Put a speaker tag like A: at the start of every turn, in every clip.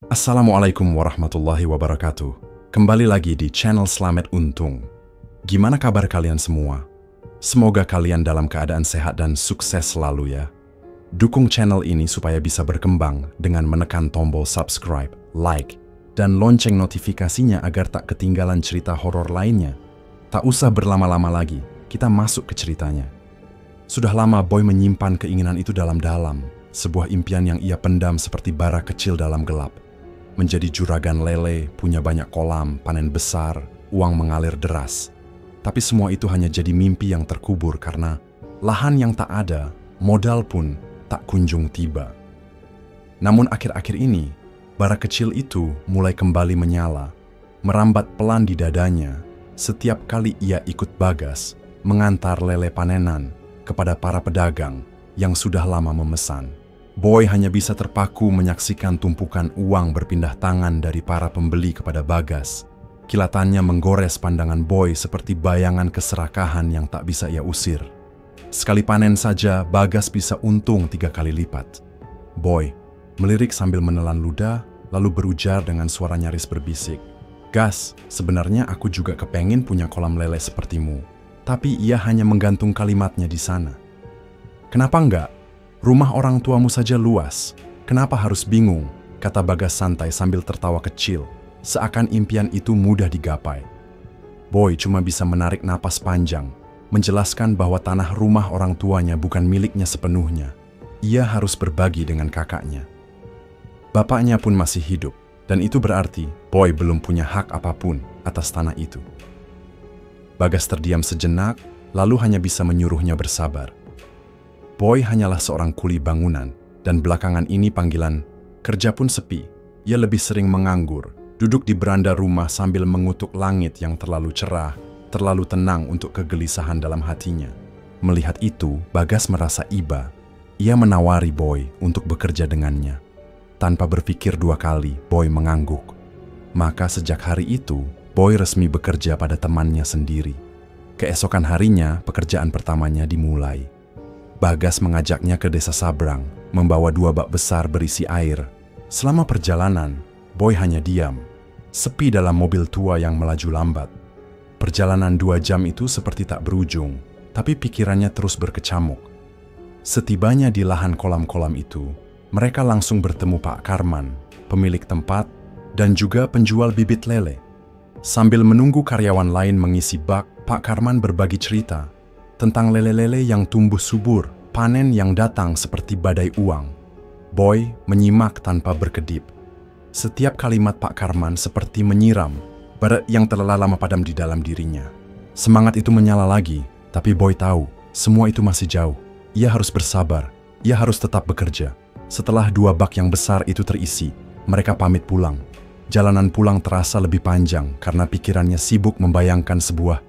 A: Assalamualaikum warahmatullahi wabarakatuh. Kembali lagi di channel Slamet Untung. Gimana kabar kalian semua? Semoga kalian dalam keadaan sehat dan sukses selalu ya. Dukung channel ini supaya bisa berkembang dengan menekan tombol subscribe, like, dan lonceng notifikasinya agar tak ketinggalan cerita horor lainnya. Tak usah berlama-lama lagi, kita masuk ke ceritanya. Sudah lama Boy menyimpan keinginan itu dalam-dalam, sebuah impian yang ia pendam seperti bara kecil dalam gelap. Menjadi juragan lele, punya banyak kolam, panen besar, uang mengalir deras. Tapi semua itu hanya jadi mimpi yang terkubur karena lahan yang tak ada, modal pun tak kunjung tiba. Namun akhir-akhir ini, bara kecil itu mulai kembali menyala, merambat pelan di dadanya setiap kali ia ikut Bagas mengantar lele panenan kepada para pedagang yang sudah lama memesan. Boy hanya bisa terpaku menyaksikan tumpukan uang berpindah tangan dari para pembeli kepada Bagas. Kilatannya menggores pandangan Boy seperti bayangan keserakahan yang tak bisa ia usir. Sekali panen saja, Bagas bisa untung 3 kali lipat. Boy melirik sambil menelan ludah, lalu berujar dengan suara nyaris berbisik. "Gas, sebenarnya aku juga kepengen punya kolam lele sepertimu." Tapi ia hanya menggantung kalimatnya di sana. "Kenapa enggak? Rumah orang tuamu saja luas. Kenapa harus bingung?" kata Bagas santai sambil tertawa kecil, seakan impian itu mudah digapai. Boy cuma bisa menarik napas panjang, menjelaskan bahwa tanah rumah orang tuanya bukan miliknya sepenuhnya. Ia harus berbagi dengan kakaknya. Bapaknya pun masih hidup, dan itu berarti Boy belum punya hak apapun atas tanah itu. Bagas terdiam sejenak, lalu hanya bisa menyuruhnya bersabar. Boy hanyalah seorang kuli bangunan, dan belakangan ini panggilan kerja pun sepi. Ia lebih sering menganggur, duduk di beranda rumah sambil mengutuk langit yang terlalu cerah, terlalu tenang untuk kegelisahan dalam hatinya. Melihat itu, Bagas merasa iba. Ia menawari Boy untuk bekerja dengannya. Tanpa berpikir 2 kali, Boy mengangguk. Maka sejak hari itu, Boy resmi bekerja pada temannya sendiri. Keesokan harinya, pekerjaan pertamanya dimulai. Bagas mengajaknya ke desa Sabrang, membawa 2 bak besar berisi air. Selama perjalanan, Boy hanya diam, sepi dalam mobil tua yang melaju lambat. Perjalanan 2 jam itu seperti tak berujung, tapi pikirannya terus berkecamuk. Setibanya di lahan kolam-kolam itu, mereka langsung bertemu Pak Karman, pemilik tempat, dan juga penjual bibit lele. Sambil menunggu karyawan lain mengisi bak, Pak Karman berbagi cerita tentang lele-lele yang tumbuh subur, panen yang datang seperti badai uang. Boy menyimak tanpa berkedip. Setiap kalimat Pak Karman seperti menyiram bara yang telah lama padam di dalam dirinya. Semangat itu menyala lagi, tapi Boy tahu semua itu masih jauh. Ia harus bersabar, ia harus tetap bekerja. Setelah 2 bak yang besar itu terisi, mereka pamit pulang. Jalanan pulang terasa lebih panjang karena pikirannya sibuk membayangkan sebuah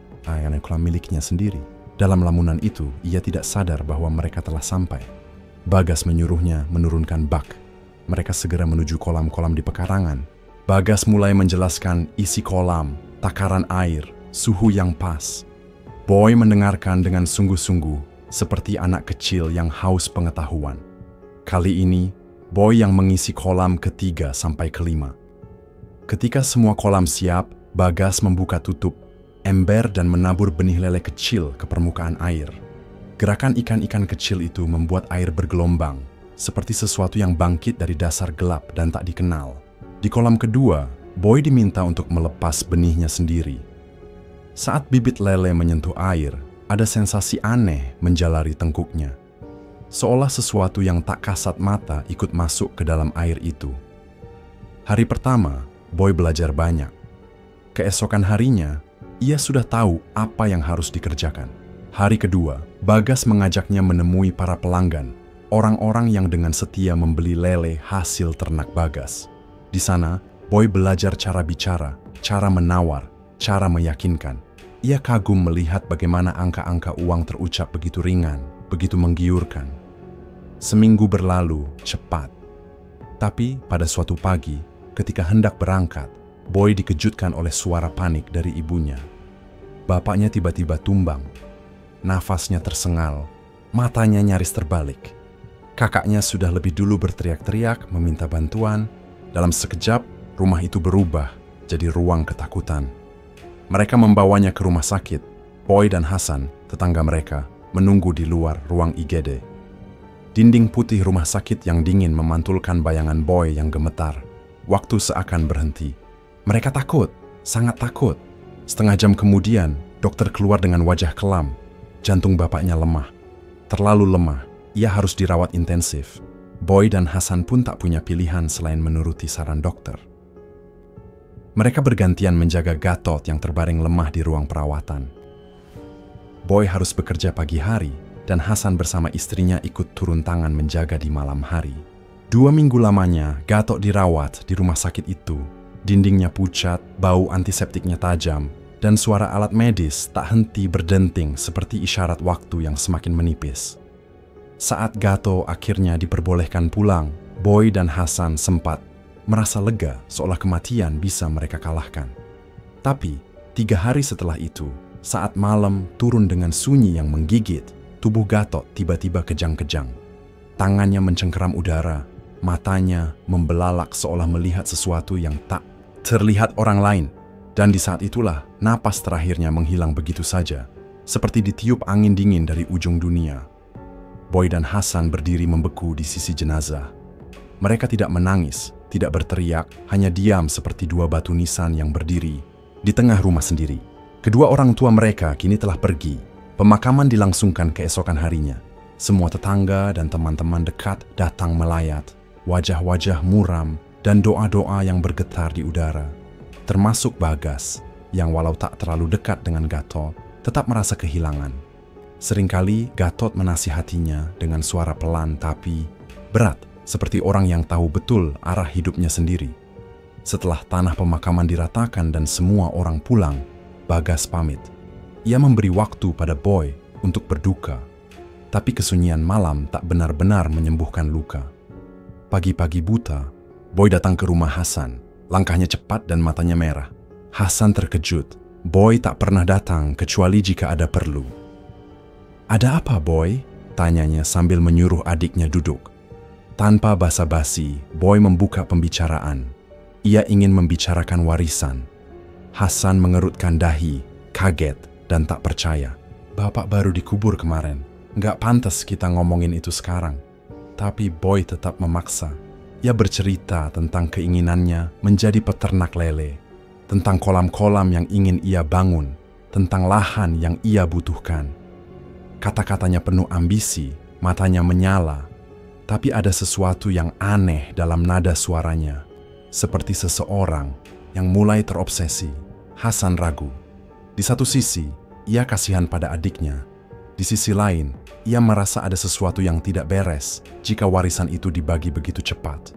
A: kolam miliknya sendiri. Dalam lamunan itu, ia tidak sadar bahwa mereka telah sampai. Bagas menyuruhnya menurunkan bak. Mereka segera menuju kolam-kolam di pekarangan. Bagas mulai menjelaskan isi kolam, takaran air, suhu yang pas. Boy mendengarkan dengan sungguh-sungguh, seperti anak kecil yang haus pengetahuan. Kali ini, Boy yang mengisi kolam ke-3 sampai ke-5. Ketika semua kolam siap, Bagas membuka tutup ember dan menabur benih lele kecil ke permukaan air. Gerakan ikan-ikan kecil itu membuat air bergelombang, seperti sesuatu yang bangkit dari dasar gelap dan tak dikenal. Di kolam kedua, Boy diminta untuk melepas benihnya sendiri. Saat bibit lele menyentuh air, ada sensasi aneh menjalari tengkuknya. Seolah sesuatu yang tak kasat mata ikut masuk ke dalam air itu. Hari pertama, Boy belajar banyak. Keesokan harinya, ia sudah tahu apa yang harus dikerjakan. Hari kedua, Bagas mengajaknya menemui para pelanggan, orang-orang yang dengan setia membeli lele hasil ternak Bagas. Di sana, Boy belajar cara bicara, cara menawar, cara meyakinkan. Ia kagum melihat bagaimana angka-angka uang terucap begitu ringan, begitu menggiurkan. Seminggu berlalu cepat. Tapi pada suatu pagi, ketika hendak berangkat, Boy dikejutkan oleh suara panik dari ibunya. Bapaknya tiba-tiba tumbang. Nafasnya tersengal, matanya nyaris terbalik. Kakaknya sudah lebih dulu berteriak-teriak meminta bantuan, Dalam sekejap, rumah itu berubah jadi ruang ketakutan. Mereka membawanya ke rumah sakit. Boy dan Hasan, tetangga mereka, menunggu di luar ruang IGD. Dinding putih rumah sakit yang dingin memantulkan bayangan Boy yang gemetar. Waktu seakan berhenti. Mereka takut, sangat takut. Setengah jam kemudian, dokter keluar dengan wajah kelam. Jantung bapaknya lemah. Terlalu lemah, ia harus dirawat intensif. Boy dan Hasan pun tak punya pilihan selain menuruti saran dokter. Mereka bergantian menjaga Gatot yang terbaring lemah di ruang perawatan. Boy harus bekerja pagi hari, dan Hasan bersama istrinya ikut turun tangan menjaga di malam hari. 2 minggu lamanya, Gatot dirawat di rumah sakit itu. Dindingnya pucat, bau antiseptiknya tajam, dan suara alat medis tak henti berdenting seperti isyarat waktu yang semakin menipis. Saat Gatot akhirnya diperbolehkan pulang, Boy dan Hasan sempat merasa lega seolah kematian bisa mereka kalahkan. Tapi, 3 hari setelah itu, saat malam turun dengan sunyi yang menggigit, tubuh Gatot tiba-tiba kejang-kejang. Tangannya mencengkeram udara, matanya membelalak seolah melihat sesuatu yang tak terlihat orang lain. Dan di saat itulah, napas terakhirnya menghilang begitu saja, seperti ditiup angin dingin dari ujung dunia. Boy dan Hasan berdiri membeku di sisi jenazah. Mereka tidak menangis, tidak berteriak, hanya diam seperti 2 batu nisan yang berdiri di tengah rumah sendiri. Kedua orang tua mereka kini telah pergi. Pemakaman dilangsungkan keesokan harinya. Semua tetangga dan teman-teman dekat datang melayat. Wajah-wajah muram dan doa-doa yang bergetar di udara. Termasuk Bagas, yang walau tak terlalu dekat dengan Gatot, tetap merasa kehilangan. Seringkali Gatot menasihatinya dengan suara pelan tapi berat, seperti orang yang tahu betul arah hidupnya sendiri. Setelah tanah pemakaman diratakan dan semua orang pulang, Bagas pamit. Ia memberi waktu pada Boy untuk berduka. Tapi kesunyian malam tak benar-benar menyembuhkan luka. Pagi-pagi buta, Boy datang ke rumah Hasan. Langkahnya cepat dan matanya merah. Hasan terkejut. Boy tak pernah datang kecuali jika ada perlu. "Ada apa, Boy?" tanyanya sambil menyuruh adiknya duduk. Tanpa basa-basi, Boy membuka pembicaraan. Ia ingin membicarakan warisan. Hasan mengerutkan dahi, kaget dan tak percaya. "Bapak baru dikubur kemarin. Nggak pantas kita ngomongin itu sekarang." Tapi Boy tetap memaksa. Ia bercerita tentang keinginannya menjadi peternak lele, tentang kolam-kolam yang ingin ia bangun, tentang lahan yang ia butuhkan. Kata-katanya penuh ambisi, matanya menyala, tapi ada sesuatu yang aneh dalam nada suaranya, seperti seseorang yang mulai terobsesi. Hasan ragu. Di satu sisi, ia kasihan pada adiknya. Di sisi lain, ia merasa ada sesuatu yang tidak beres jika warisan itu dibagi begitu cepat.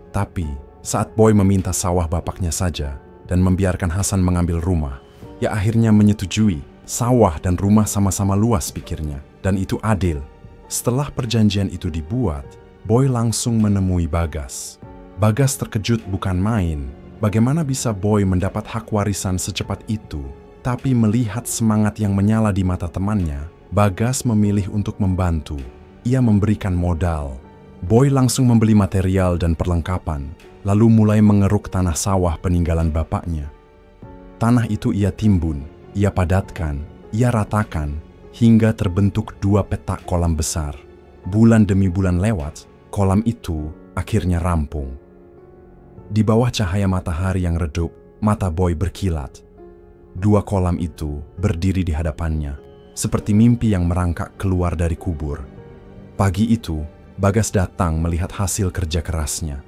A: Tapi, saat Boy meminta sawah bapaknya saja dan membiarkan Hasan mengambil rumah, ia akhirnya menyetujui. Sawah dan rumah sama-sama luas pikirnya, dan itu adil. Setelah perjanjian itu dibuat, Boy langsung menemui Bagas. Bagas terkejut bukan main. Bagaimana bisa Boy mendapat hak warisan secepat itu? Tapi melihat semangat yang menyala di mata temannya, Bagas memilih untuk membantu. Ia memberikan modal. Boy langsung membeli material dan perlengkapan, lalu mulai mengeruk tanah sawah peninggalan bapaknya. Tanah itu ia timbun, ia padatkan, ia ratakan, hingga terbentuk 2 petak kolam besar. Bulan demi bulan lewat, kolam itu akhirnya rampung. Di bawah cahaya matahari yang redup, mata Boy berkilat. 2 kolam itu berdiri di hadapannya, seperti mimpi yang merangkak keluar dari kubur. Pagi itu, Bagas datang melihat hasil kerja kerasnya.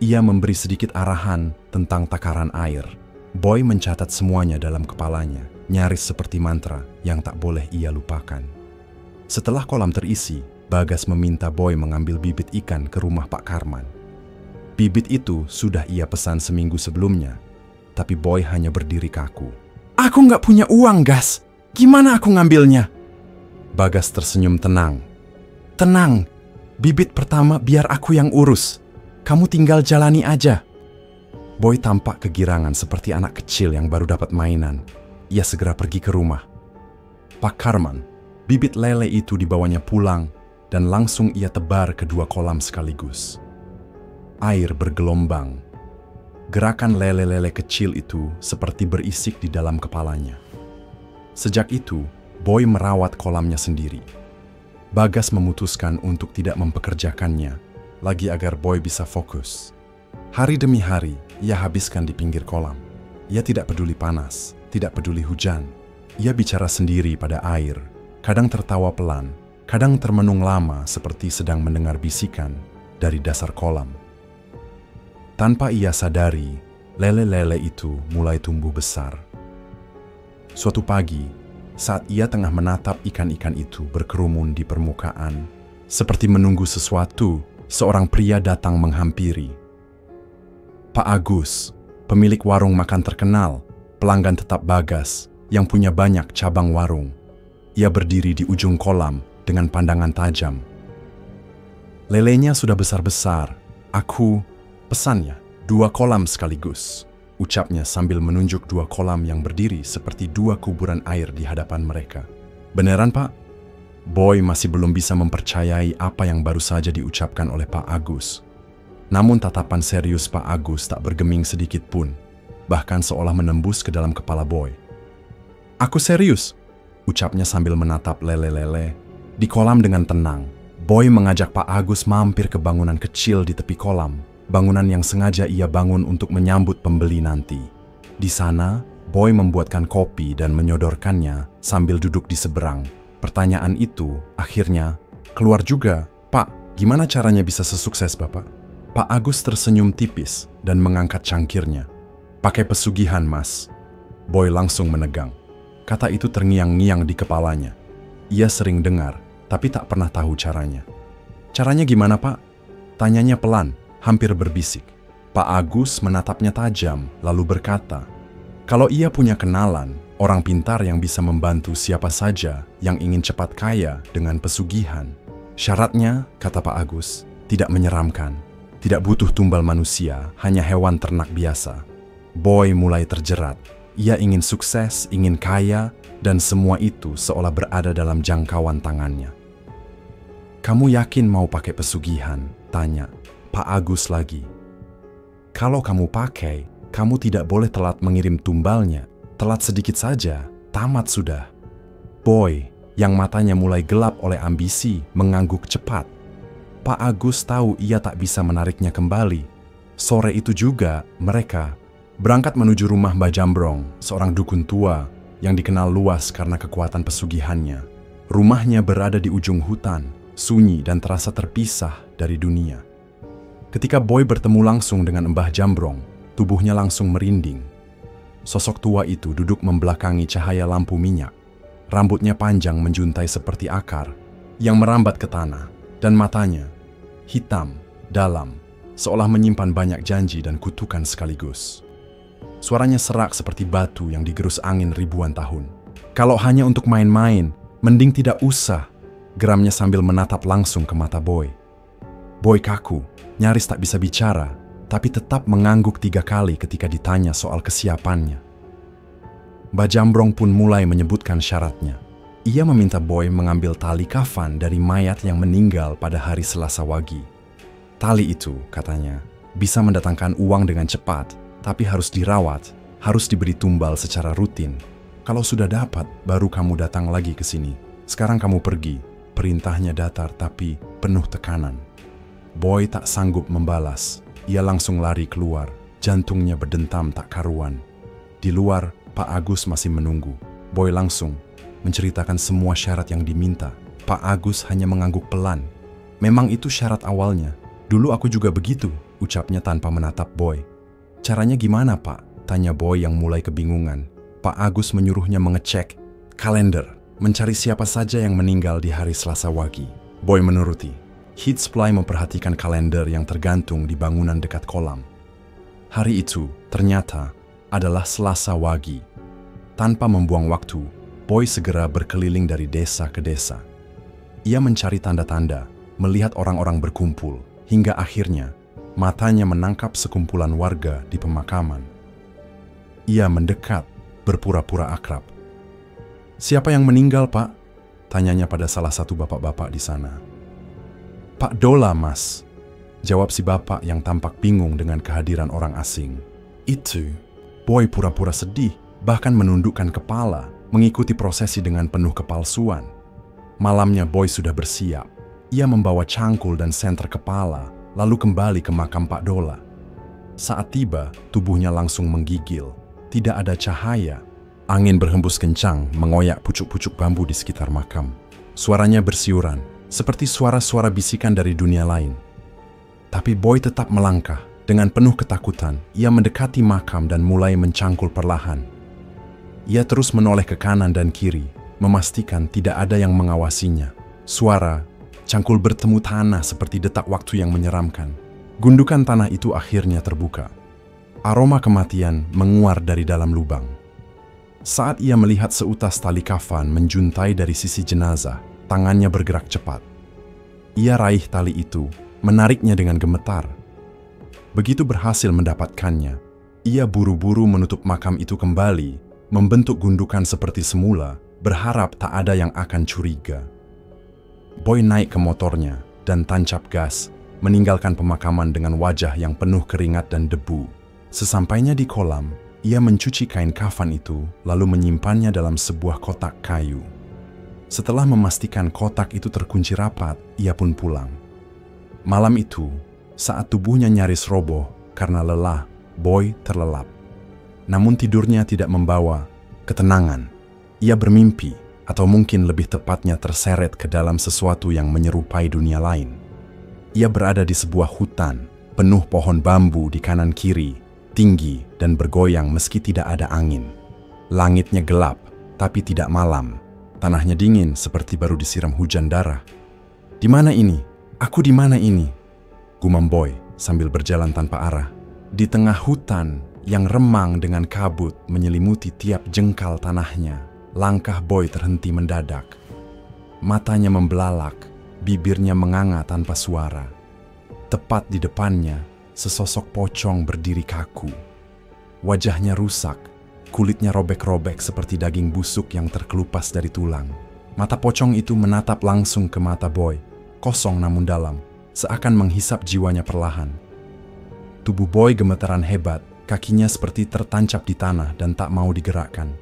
A: Ia memberi sedikit arahan tentang takaran air. Boy mencatat semuanya dalam kepalanya, nyaris seperti mantra yang tak boleh ia lupakan. Setelah kolam terisi, Bagas meminta Boy mengambil bibit ikan ke rumah Pak Karman. Bibit itu sudah ia pesan seminggu sebelumnya, tapi Boy hanya berdiri kaku. "Aku nggak punya uang, Gas. Gimana aku ngambilnya?" Bagas tersenyum tenang. "Tenang, bibit pertama biar aku yang urus. Kamu tinggal jalani aja." Boy tampak kegirangan seperti anak kecil yang baru dapat mainan. Ia segera pergi ke rumah. Pak Karman, bibit lele itu dibawanya pulang dan langsung ia tebar ke 2 kolam sekaligus. Air bergelombang. Gerakan lele-lele kecil itu seperti berisik di dalam kepalanya. Sejak itu, Boy merawat kolamnya sendiri. Bagas memutuskan untuk tidak mempekerjakannya lagi agar Boy bisa fokus. Hari demi hari, ia habiskan di pinggir kolam. Ia tidak peduli panas, tidak peduli hujan. Ia bicara sendiri pada air, kadang tertawa pelan, kadang termenung lama seperti sedang mendengar bisikan dari dasar kolam. Tanpa ia sadari, lele-lele itu mulai tumbuh besar. Suatu pagi, saat ia tengah menatap ikan-ikan itu berkerumun di permukaan, seperti menunggu sesuatu, seorang pria datang menghampiri. Pak Agus, pemilik warung makan terkenal, pelanggan tetap Bagas, yang punya banyak cabang warung. Ia berdiri di ujung kolam dengan pandangan tajam. Lelenya sudah besar-besar. Aku pesannya 2 kolam sekaligus, ucapnya sambil menunjuk 2 kolam yang berdiri seperti 2 kuburan air di hadapan mereka. Beneran, Pak? Boy masih belum bisa mempercayai apa yang baru saja diucapkan oleh Pak Agus. Namun tatapan serius Pak Agus tak bergeming sedikit pun, bahkan seolah menembus ke dalam kepala Boy. Aku serius, ucapnya sambil menatap lele-lele. Di kolam dengan tenang, Boy mengajak Pak Agus mampir ke bangunan kecil di tepi kolam, bangunan yang sengaja ia bangun untuk menyambut pembeli nanti. Di sana, Boy membuatkan kopi dan menyodorkannya sambil duduk di seberang. Pertanyaan itu akhirnya keluar juga. Pak, gimana caranya bisa sesukses Bapak? Pak Agus tersenyum tipis dan mengangkat cangkirnya. Pakai pesugihan, Mas. Boy langsung menegang. Kata itu terngiang-ngiang di kepalanya. Ia sering dengar, tapi tak pernah tahu caranya. Caranya gimana, Pak? Tanyanya pelan, hampir berbisik. Pak Agus menatapnya tajam, lalu berkata, kalau ia punya kenalan, orang pintar yang bisa membantu siapa saja yang ingin cepat kaya dengan pesugihan. Syaratnya, kata Pak Agus, tidak menyeramkan, tidak butuh tumbal manusia, hanya hewan ternak biasa. Boy mulai terjerat. Ia ingin sukses, ingin kaya, dan semua itu seolah berada dalam jangkauan tangannya. Kamu yakin mau pakai pesugihan? Tanya Pak Agus lagi. Kalau kamu pakai, kamu tidak boleh telat mengirim tumbalnya. Telat sedikit saja, tamat sudah. Boy, yang matanya mulai gelap oleh ambisi, mengangguk cepat. Pak Agus tahu ia tak bisa menariknya kembali. Sore itu juga, mereka berangkat menuju rumah Mbah Jambrong, seorang dukun tua yang dikenal luas karena kekuatan pesugihannya. Rumahnya berada di ujung hutan, sunyi dan terasa terpisah dari dunia. Ketika Boy bertemu langsung dengan Mbah Jambrong, tubuhnya langsung merinding. Sosok tua itu duduk membelakangi cahaya lampu minyak. Rambutnya panjang menjuntai seperti akar yang merambat ke tanah, dan matanya hitam, dalam, seolah menyimpan banyak janji dan kutukan sekaligus. Suaranya serak seperti batu yang digerus angin ribuan tahun. Kalau hanya untuk main-main, mending tidak usah, geramnya sambil menatap langsung ke mata Boy. Boy kaku, nyaris tak bisa bicara, tapi tetap mengangguk 3 kali ketika ditanya soal kesiapannya. Mbah Jambrong pun mulai menyebutkan syaratnya. Ia meminta Boy mengambil tali kafan dari mayat yang meninggal pada hari Selasa Wage. Tali itu, katanya, bisa mendatangkan uang dengan cepat, tapi harus dirawat, harus diberi tumbal secara rutin. Kalau sudah dapat, baru kamu datang lagi ke sini. Sekarang kamu pergi. Perintahnya datar tapi penuh tekanan. Boy tak sanggup membalas. Ia langsung lari keluar. Jantungnya berdentam tak karuan. Di luar, Pak Agus masih menunggu. Boy langsung menceritakan semua syarat yang diminta. Pak Agus hanya mengangguk pelan. Memang itu syarat awalnya. Dulu aku juga begitu, ucapnya tanpa menatap Boy. Caranya gimana, Pak? Tanya Boy yang mulai kebingungan. Pak Agus menyuruhnya mengecek kalender, mencari siapa saja yang meninggal di hari Selasa Wage. Boy menuruti. Hitsply memperhatikan kalender yang tergantung di bangunan dekat kolam. Hari itu ternyata adalah Selasa Wage. Tanpa membuang waktu, Boy segera berkeliling dari desa ke desa. Ia mencari tanda-tanda, melihat orang-orang berkumpul, hingga akhirnya matanya menangkap sekumpulan warga di pemakaman. Ia mendekat, berpura-pura akrab. Siapa yang meninggal, Pak? Tanyanya pada salah satu bapak-bapak di sana. Pak Dola, Mas. jawab si bapak yang tampak bingung dengan kehadiran orang asing. Itu, Boy pura-pura sedih, bahkan menundukkan kepala, mengikuti prosesi dengan penuh kepalsuan. Malamnya Boy sudah bersiap. Ia membawa cangkul dan senter kepala, lalu kembali ke makam Pak Dola. Saat tiba, tubuhnya langsung menggigil. Tidak ada cahaya. Angin berhembus kencang, mengoyak pucuk-pucuk bambu di sekitar makam. Suaranya bersiuran, seperti suara-suara bisikan dari dunia lain. Tapi Boy tetap melangkah. Dengan penuh ketakutan, ia mendekati makam dan mulai mencangkul perlahan. Ia terus menoleh ke kanan dan kiri, memastikan tidak ada yang mengawasinya. Suara cangkul bertemu tanah seperti detak waktu yang menyeramkan. Gundukan tanah itu akhirnya terbuka. Aroma kematian menguar dari dalam lubang. Saat ia melihat seutas tali kafan menjuntai dari sisi jenazah, tangannya bergerak cepat. Ia raih tali itu, menariknya dengan gemetar. Begitu berhasil mendapatkannya, ia buru-buru menutup makam itu kembali, membentuk gundukan seperti semula, berharap tak ada yang akan curiga. Boy naik ke motornya dan tancap gas, meninggalkan pemakaman dengan wajah yang penuh keringat dan debu. Sesampainya di kolam, ia mencuci kain kafan itu, lalu menyimpannya dalam sebuah kotak kayu. Setelah memastikan kotak itu terkunci rapat, ia pun pulang. Malam itu, saat tubuhnya nyaris roboh karena lelah, Boy terlelap. Namun tidurnya tidak membawa ketenangan. Ia bermimpi, atau mungkin lebih tepatnya terseret ke dalam sesuatu yang menyerupai dunia lain. Ia berada di sebuah hutan, penuh pohon bambu di kanan kiri, tinggi dan bergoyang meski tidak ada angin. Langitnya gelap, tapi tidak malam. Tanahnya dingin seperti baru disiram hujan darah. Di mana ini? Aku di mana ini? Gumam Boy sambil berjalan tanpa arah. Di tengah hutan yang remang dengan kabut menyelimuti tiap jengkal tanahnya, langkah Boy terhenti mendadak. Matanya membelalak, bibirnya menganga tanpa suara. Tepat di depannya, sesosok pocong berdiri kaku. Wajahnya rusak, kulitnya robek-robek seperti daging busuk yang terkelupas dari tulang. Mata pocong itu menatap langsung ke mata Boy, kosong namun dalam, seakan menghisap jiwanya perlahan. Tubuh Boy gemetaran hebat, kakinya seperti tertancap di tanah dan tak mau digerakkan.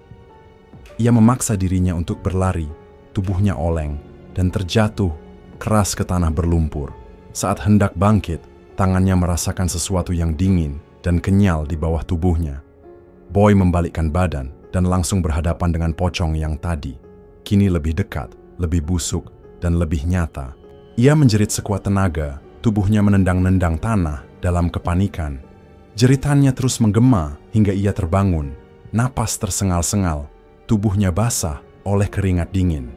A: Ia memaksa dirinya untuk berlari, tubuhnya oleng dan terjatuh keras ke tanah berlumpur. Saat hendak bangkit, tangannya merasakan sesuatu yang dingin dan kenyal di bawah tubuhnya. Boy membalikkan badan dan langsung berhadapan dengan pocong yang tadi. Kini lebih dekat, lebih busuk, dan lebih nyata. Ia menjerit sekuat tenaga, tubuhnya menendang-nendang tanah dalam kepanikan. Jeritannya terus menggema hingga ia terbangun. Napas tersengal-sengal, tubuhnya basah oleh keringat dingin.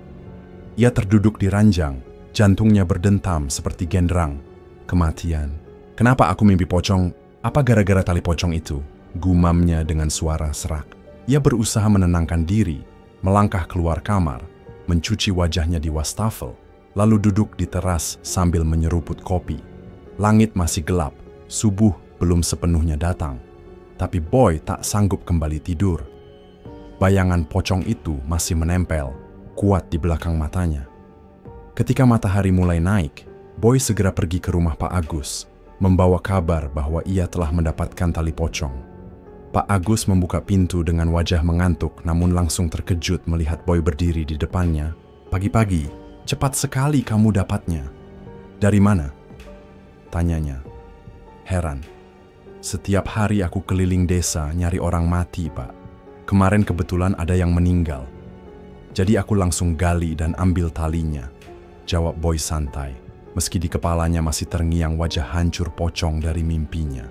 A: Ia terduduk di ranjang, jantungnya berdentam seperti genderang. Kematian. Kenapa aku mimpi pocong? Apa gara-gara tali pocong itu? Gumamnya dengan suara serak. Ia berusaha menenangkan diri, melangkah keluar kamar, mencuci wajahnya di wastafel, lalu duduk di teras sambil menyeruput kopi. Langit masih gelap, subuh belum sepenuhnya datang. Tapi Boy tak sanggup kembali tidur. Bayangan pocong itu masih menempel, kuat di belakang matanya. Ketika matahari mulai naik, Boy segera pergi ke rumah Pak Agus, membawa kabar bahwa ia telah mendapatkan tali pocong. Pak Agus membuka pintu dengan wajah mengantuk namun langsung terkejut melihat Boy berdiri di depannya. Pagi-pagi, cepat sekali kamu dapatnya. Dari mana? Tanyanya. Heran. Setiap hari aku keliling desa nyari orang mati, Pak. Kemarin kebetulan ada yang meninggal. Jadi aku langsung gali dan ambil talinya. Jawab Boy santai, meski di kepalanya masih terngiang wajah hancur pocong dari mimpinya.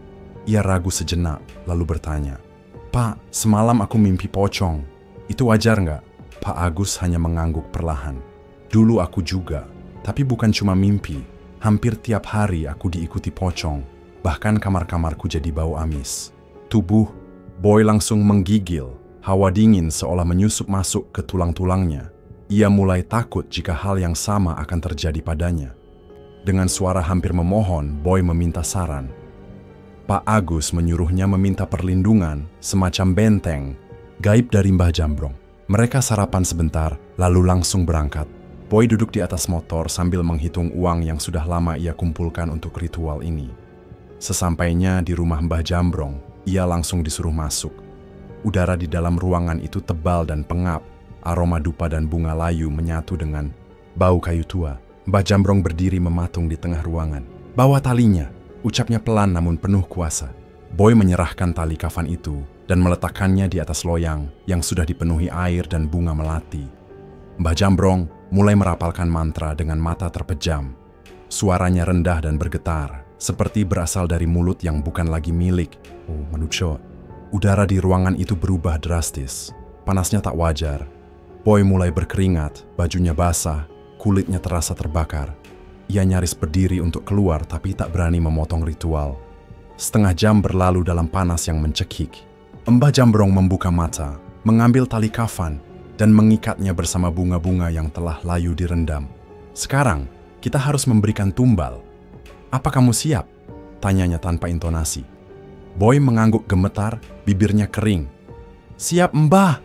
A: Ia ragu sejenak, lalu bertanya, Pak, semalam aku mimpi pocong. Itu wajar nggak? Pak Agus hanya mengangguk perlahan. Dulu aku juga, tapi bukan cuma mimpi. Hampir tiap hari aku diikuti pocong, bahkan kamar-kamarku jadi bau amis. Tubuh Boy langsung menggigil, hawa dingin seolah menyusup masuk ke tulang-tulangnya. Ia mulai takut jika hal yang sama akan terjadi padanya. Dengan suara hampir memohon, Boy meminta saran. Pak Agus menyuruhnya meminta perlindungan, semacam benteng, gaib dari Mbah Jambrong. Mereka sarapan sebentar, lalu langsung berangkat. Boy duduk di atas motor sambil menghitung uang yang sudah lama ia kumpulkan untuk ritual ini. Sesampainya di rumah Mbah Jambrong, ia langsung disuruh masuk. Udara di dalam ruangan itu tebal dan pengap. Aroma dupa dan bunga layu menyatu dengan bau kayu tua. Mbah Jambrong berdiri mematung di tengah ruangan. "Bawa talinya," ucapnya pelan namun penuh kuasa. Boy menyerahkan tali kafan itu dan meletakkannya di atas loyang yang sudah dipenuhi air dan bunga melati. Mbah Jambrong mulai merapalkan mantra dengan mata terpejam. Suaranya rendah dan bergetar, seperti berasal dari mulut yang bukan lagi milik. Manusia. Udara di ruangan itu berubah drastis. Panasnya tak wajar. Boy mulai berkeringat, bajunya basah, kulitnya terasa terbakar. Ia nyaris berdiri untuk keluar tapi tak berani memotong ritual. Setengah jam berlalu dalam panas yang mencekik. Mbah Jambrong membuka mata, mengambil tali kafan, dan mengikatnya bersama bunga-bunga yang telah layu direndam. "Sekarang, kita harus memberikan tumbal. Apa kamu siap?" tanyanya tanpa intonasi. Boy mengangguk gemetar, bibirnya kering. "Siap, Mbah."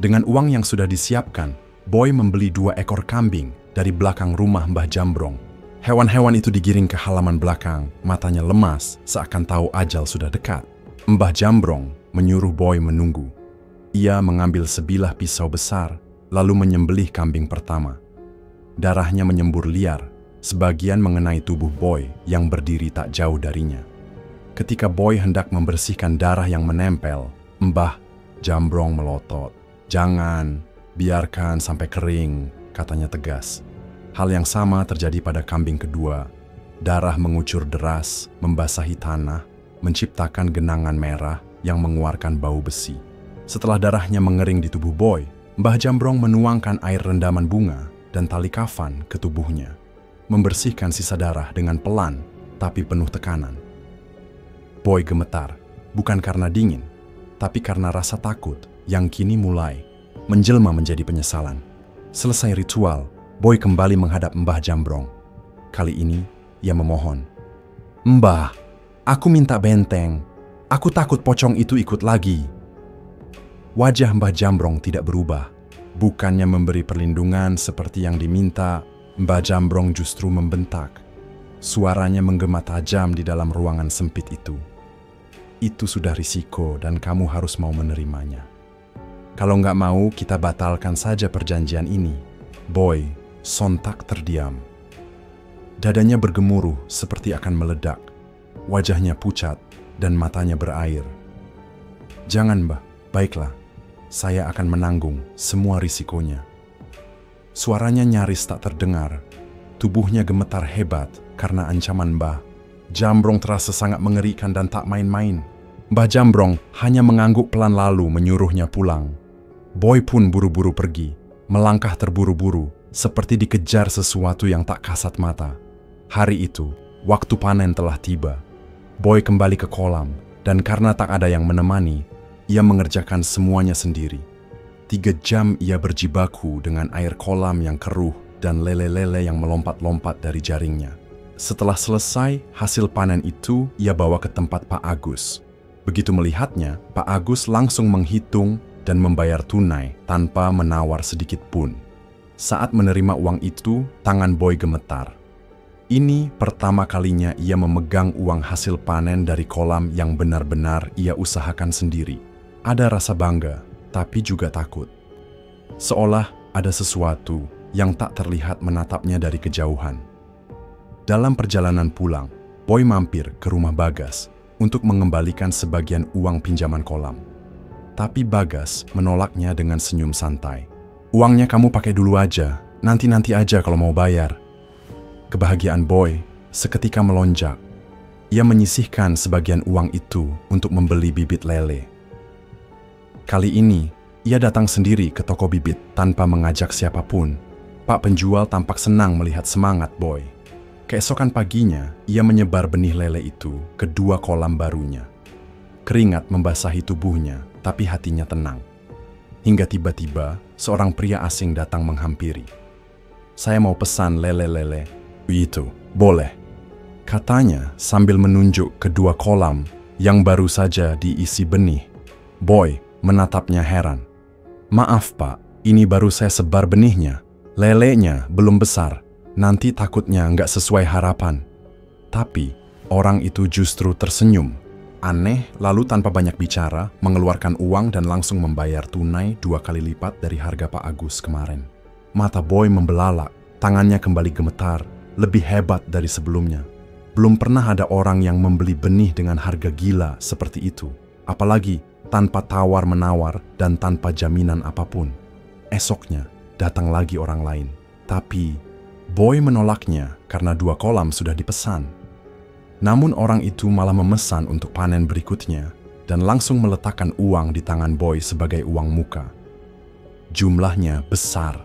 A: Dengan uang yang sudah disiapkan, Boy membeli 2 ekor kambing dari belakang rumah Mbah Jambrong. Hewan-hewan itu digiring ke halaman belakang, matanya lemas seakan tahu ajal sudah dekat. Mbah Jambrong menyuruh Boy menunggu. Ia mengambil sebilah pisau besar, lalu menyembelih kambing pertama. Darahnya menyembur liar, sebagian mengenai tubuh Boy yang berdiri tak jauh darinya. Ketika Boy hendak membersihkan darah yang menempel, Mbah Jambrong melotot. "Jangan, biarkan sampai kering," katanya tegas. Hal yang sama terjadi pada kambing kedua. Darah mengucur deras, membasahi tanah, menciptakan genangan merah yang mengeluarkan bau besi. Setelah darahnya mengering di tubuh Boy, Mbah Jambrong menuangkan air rendaman bunga dan tali kafan ke tubuhnya, membersihkan sisa darah dengan pelan tapi penuh tekanan. Boy gemetar, bukan karena dingin, tapi karena rasa takut yang kini mulai menjelma menjadi penyesalan. Selesai ritual, Boy kembali menghadap Mbah Jambrong. Kali ini, ia memohon. "Mbah, aku minta benteng. Aku takut pocong itu ikut lagi." Wajah Mbah Jambrong tidak berubah. Bukannya memberi perlindungan seperti yang diminta, Mbah Jambrong justru membentak. Suaranya menggema tajam di dalam ruangan sempit itu. "Itu sudah risiko dan kamu harus mau menerimanya. Kalau nggak mau, kita batalkan saja perjanjian ini." Boy sontak terdiam. Dadanya bergemuruh seperti akan meledak. Wajahnya pucat dan matanya berair. "Jangan, Mbah. Baiklah. Saya akan menanggung semua risikonya." Suaranya nyaris tak terdengar. Tubuhnya gemetar hebat karena ancaman Mbah. Jambrong terasa sangat mengerikan dan tak main-main. Mbah Jambrong hanya mengangguk pelan lalu menyuruhnya pulang. Boy pun buru-buru pergi, melangkah terburu-buru, seperti dikejar sesuatu yang tak kasat mata. Hari itu, waktu panen telah tiba. Boy kembali ke kolam, dan karena tak ada yang menemani, ia mengerjakan semuanya sendiri. 3 jam ia berjibaku dengan air kolam yang keruh dan lele-lele yang melompat-lompat dari jaringnya. Setelah selesai, hasil panen itu ia bawa ke tempat Pak Agus. Begitu melihatnya, Pak Agus langsung menghitung dan membayar tunai tanpa menawar sedikit pun. Saat menerima uang itu, tangan Boy gemetar. Ini pertama kalinya ia memegang uang hasil panen dari kolam yang benar-benar ia usahakan sendiri. Ada rasa bangga, tapi juga takut. Seolah ada sesuatu yang tak terlihat menatapnya dari kejauhan. Dalam perjalanan pulang, Boy mampir ke rumah Bagas untuk mengembalikan sebagian uang pinjaman kolam. Tapi Bagas menolaknya dengan senyum santai. "Uangnya kamu pakai dulu aja, nanti-nanti aja kalau mau bayar." Kebahagiaan Boy seketika melonjak. Ia menyisihkan sebagian uang itu untuk membeli bibit lele. Kali ini, ia datang sendiri ke toko bibit tanpa mengajak siapapun. Pak penjual tampak senang melihat semangat Boy. Keesokan paginya, ia menyebar benih lele itu ke 2 kolam barunya. Keringat membasahi tubuhnya, tapi hatinya tenang. Hingga tiba-tiba, seorang pria asing datang menghampiri. "Saya mau pesan lele-lele." "Itu, boleh," katanya sambil menunjuk ke 2 kolam yang baru saja diisi benih. Boy menatapnya heran. "Maaf Pak, ini baru saya sebar benihnya. Lelenya belum besar, nanti takutnya nggak sesuai harapan. Tapi orang itu justru tersenyum. Aneh, lalu tanpa banyak bicara, mengeluarkan uang dan langsung membayar tunai 2 kali lipat dari harga Pak Agus kemarin. Mata Boy membelalak, tangannya kembali gemetar, lebih hebat dari sebelumnya. Belum pernah ada orang yang membeli benih dengan harga gila seperti itu. Apalagi tanpa tawar-menawar dan tanpa jaminan apapun. Esoknya, datang lagi orang lain. Tapi, Boy menolaknya karena 2 kolam sudah dipesan. Namun orang itu malah memesan untuk panen berikutnya dan langsung meletakkan uang di tangan Boy sebagai uang muka. Jumlahnya besar,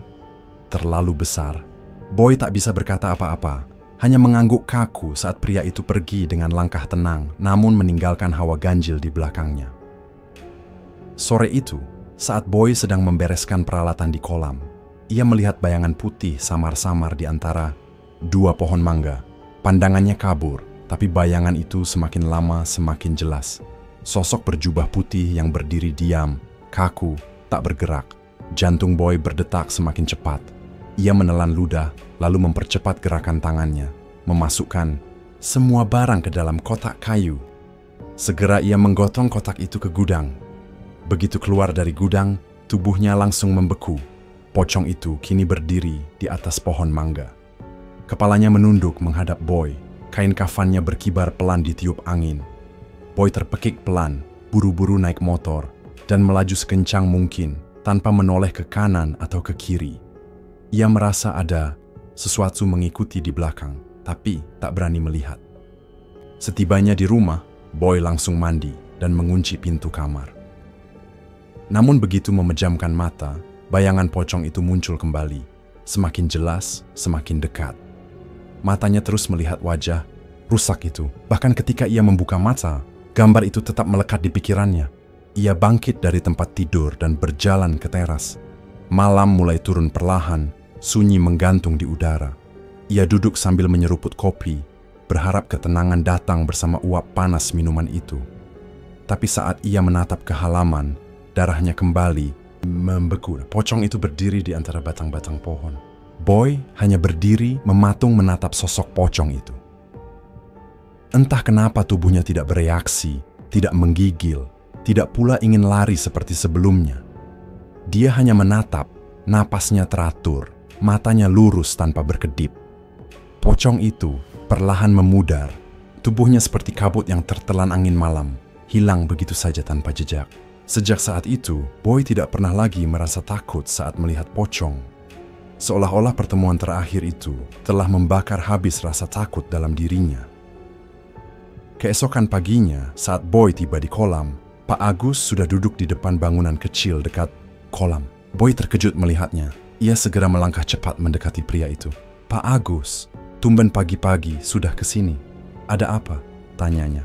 A: terlalu besar. Boy tak bisa berkata apa-apa, hanya mengangguk kaku saat pria itu pergi dengan langkah tenang namun meninggalkan hawa ganjil di belakangnya. Sore itu, saat Boy sedang membereskan peralatan di kolam, ia melihat bayangan putih samar-samar di antara 2 pohon mangga. Pandangannya kabur, tapi bayangan itu semakin lama semakin jelas. Sosok berjubah putih yang berdiri diam, kaku, tak bergerak. Jantung Boy berdetak semakin cepat. Ia menelan ludah, lalu mempercepat gerakan tangannya, memasukkan semua barang ke dalam kotak kayu. Segera ia menggotong kotak itu ke gudang. Begitu keluar dari gudang, tubuhnya langsung membeku. Pocong itu kini berdiri di atas pohon mangga. Kepalanya menunduk menghadap Boy. Kain kafannya berkibar pelan ditiup angin. Boy terpekik pelan, buru-buru naik motor, dan melaju sekencang mungkin tanpa menoleh ke kanan atau ke kiri. Ia merasa ada sesuatu mengikuti di belakang, tapi tak berani melihat. Setibanya di rumah, Boy langsung mandi dan mengunci pintu kamar. Namun begitu memejamkan mata, bayangan pocong itu muncul kembali, semakin jelas, semakin dekat. Matanya terus melihat wajah rusak itu. Bahkan ketika ia membuka mata, gambar itu tetap melekat di pikirannya. Ia bangkit dari tempat tidur dan berjalan ke teras. Malam mulai turun perlahan, sunyi menggantung di udara. Ia duduk sambil menyeruput kopi, berharap ketenangan datang bersama uap panas minuman itu. Tapi saat ia menatap ke halaman, darahnya kembali membeku. Pocong itu berdiri di antara batang-batang pohon. Boy hanya berdiri mematung menatap sosok pocong itu. Entah kenapa tubuhnya tidak bereaksi, tidak menggigil, tidak pula ingin lari seperti sebelumnya. Dia hanya menatap, napasnya teratur, matanya lurus tanpa berkedip. Pocong itu perlahan memudar, tubuhnya seperti kabut yang tertelan angin malam, hilang begitu saja tanpa jejak. Sejak saat itu, Boy tidak pernah lagi merasa takut saat melihat pocong. Seolah-olah pertemuan terakhir itu telah membakar habis rasa takut dalam dirinya. Keesokan paginya, saat Boy tiba di kolam, Pak Agus sudah duduk di depan bangunan kecil dekat kolam. Boy terkejut melihatnya. Ia segera melangkah cepat mendekati pria itu. "Pak Agus, tumben pagi-pagi sudah ke sini. Ada apa?" tanyanya.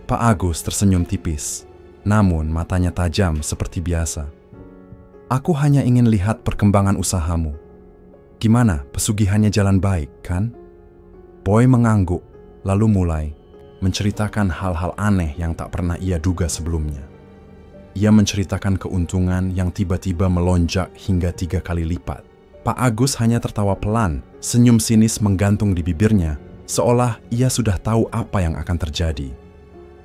A: Pak Agus tersenyum tipis, namun matanya tajam seperti biasa. "Aku hanya ingin lihat perkembangan usahamu. Gimana, pesugihannya jalan baik, kan?" Boy mengangguk, lalu mulai menceritakan hal-hal aneh yang tak pernah ia duga sebelumnya. Ia menceritakan keuntungan yang tiba-tiba melonjak hingga 3 kali lipat. Pak Agus hanya tertawa pelan, senyum sinis menggantung di bibirnya, seolah ia sudah tahu apa yang akan terjadi.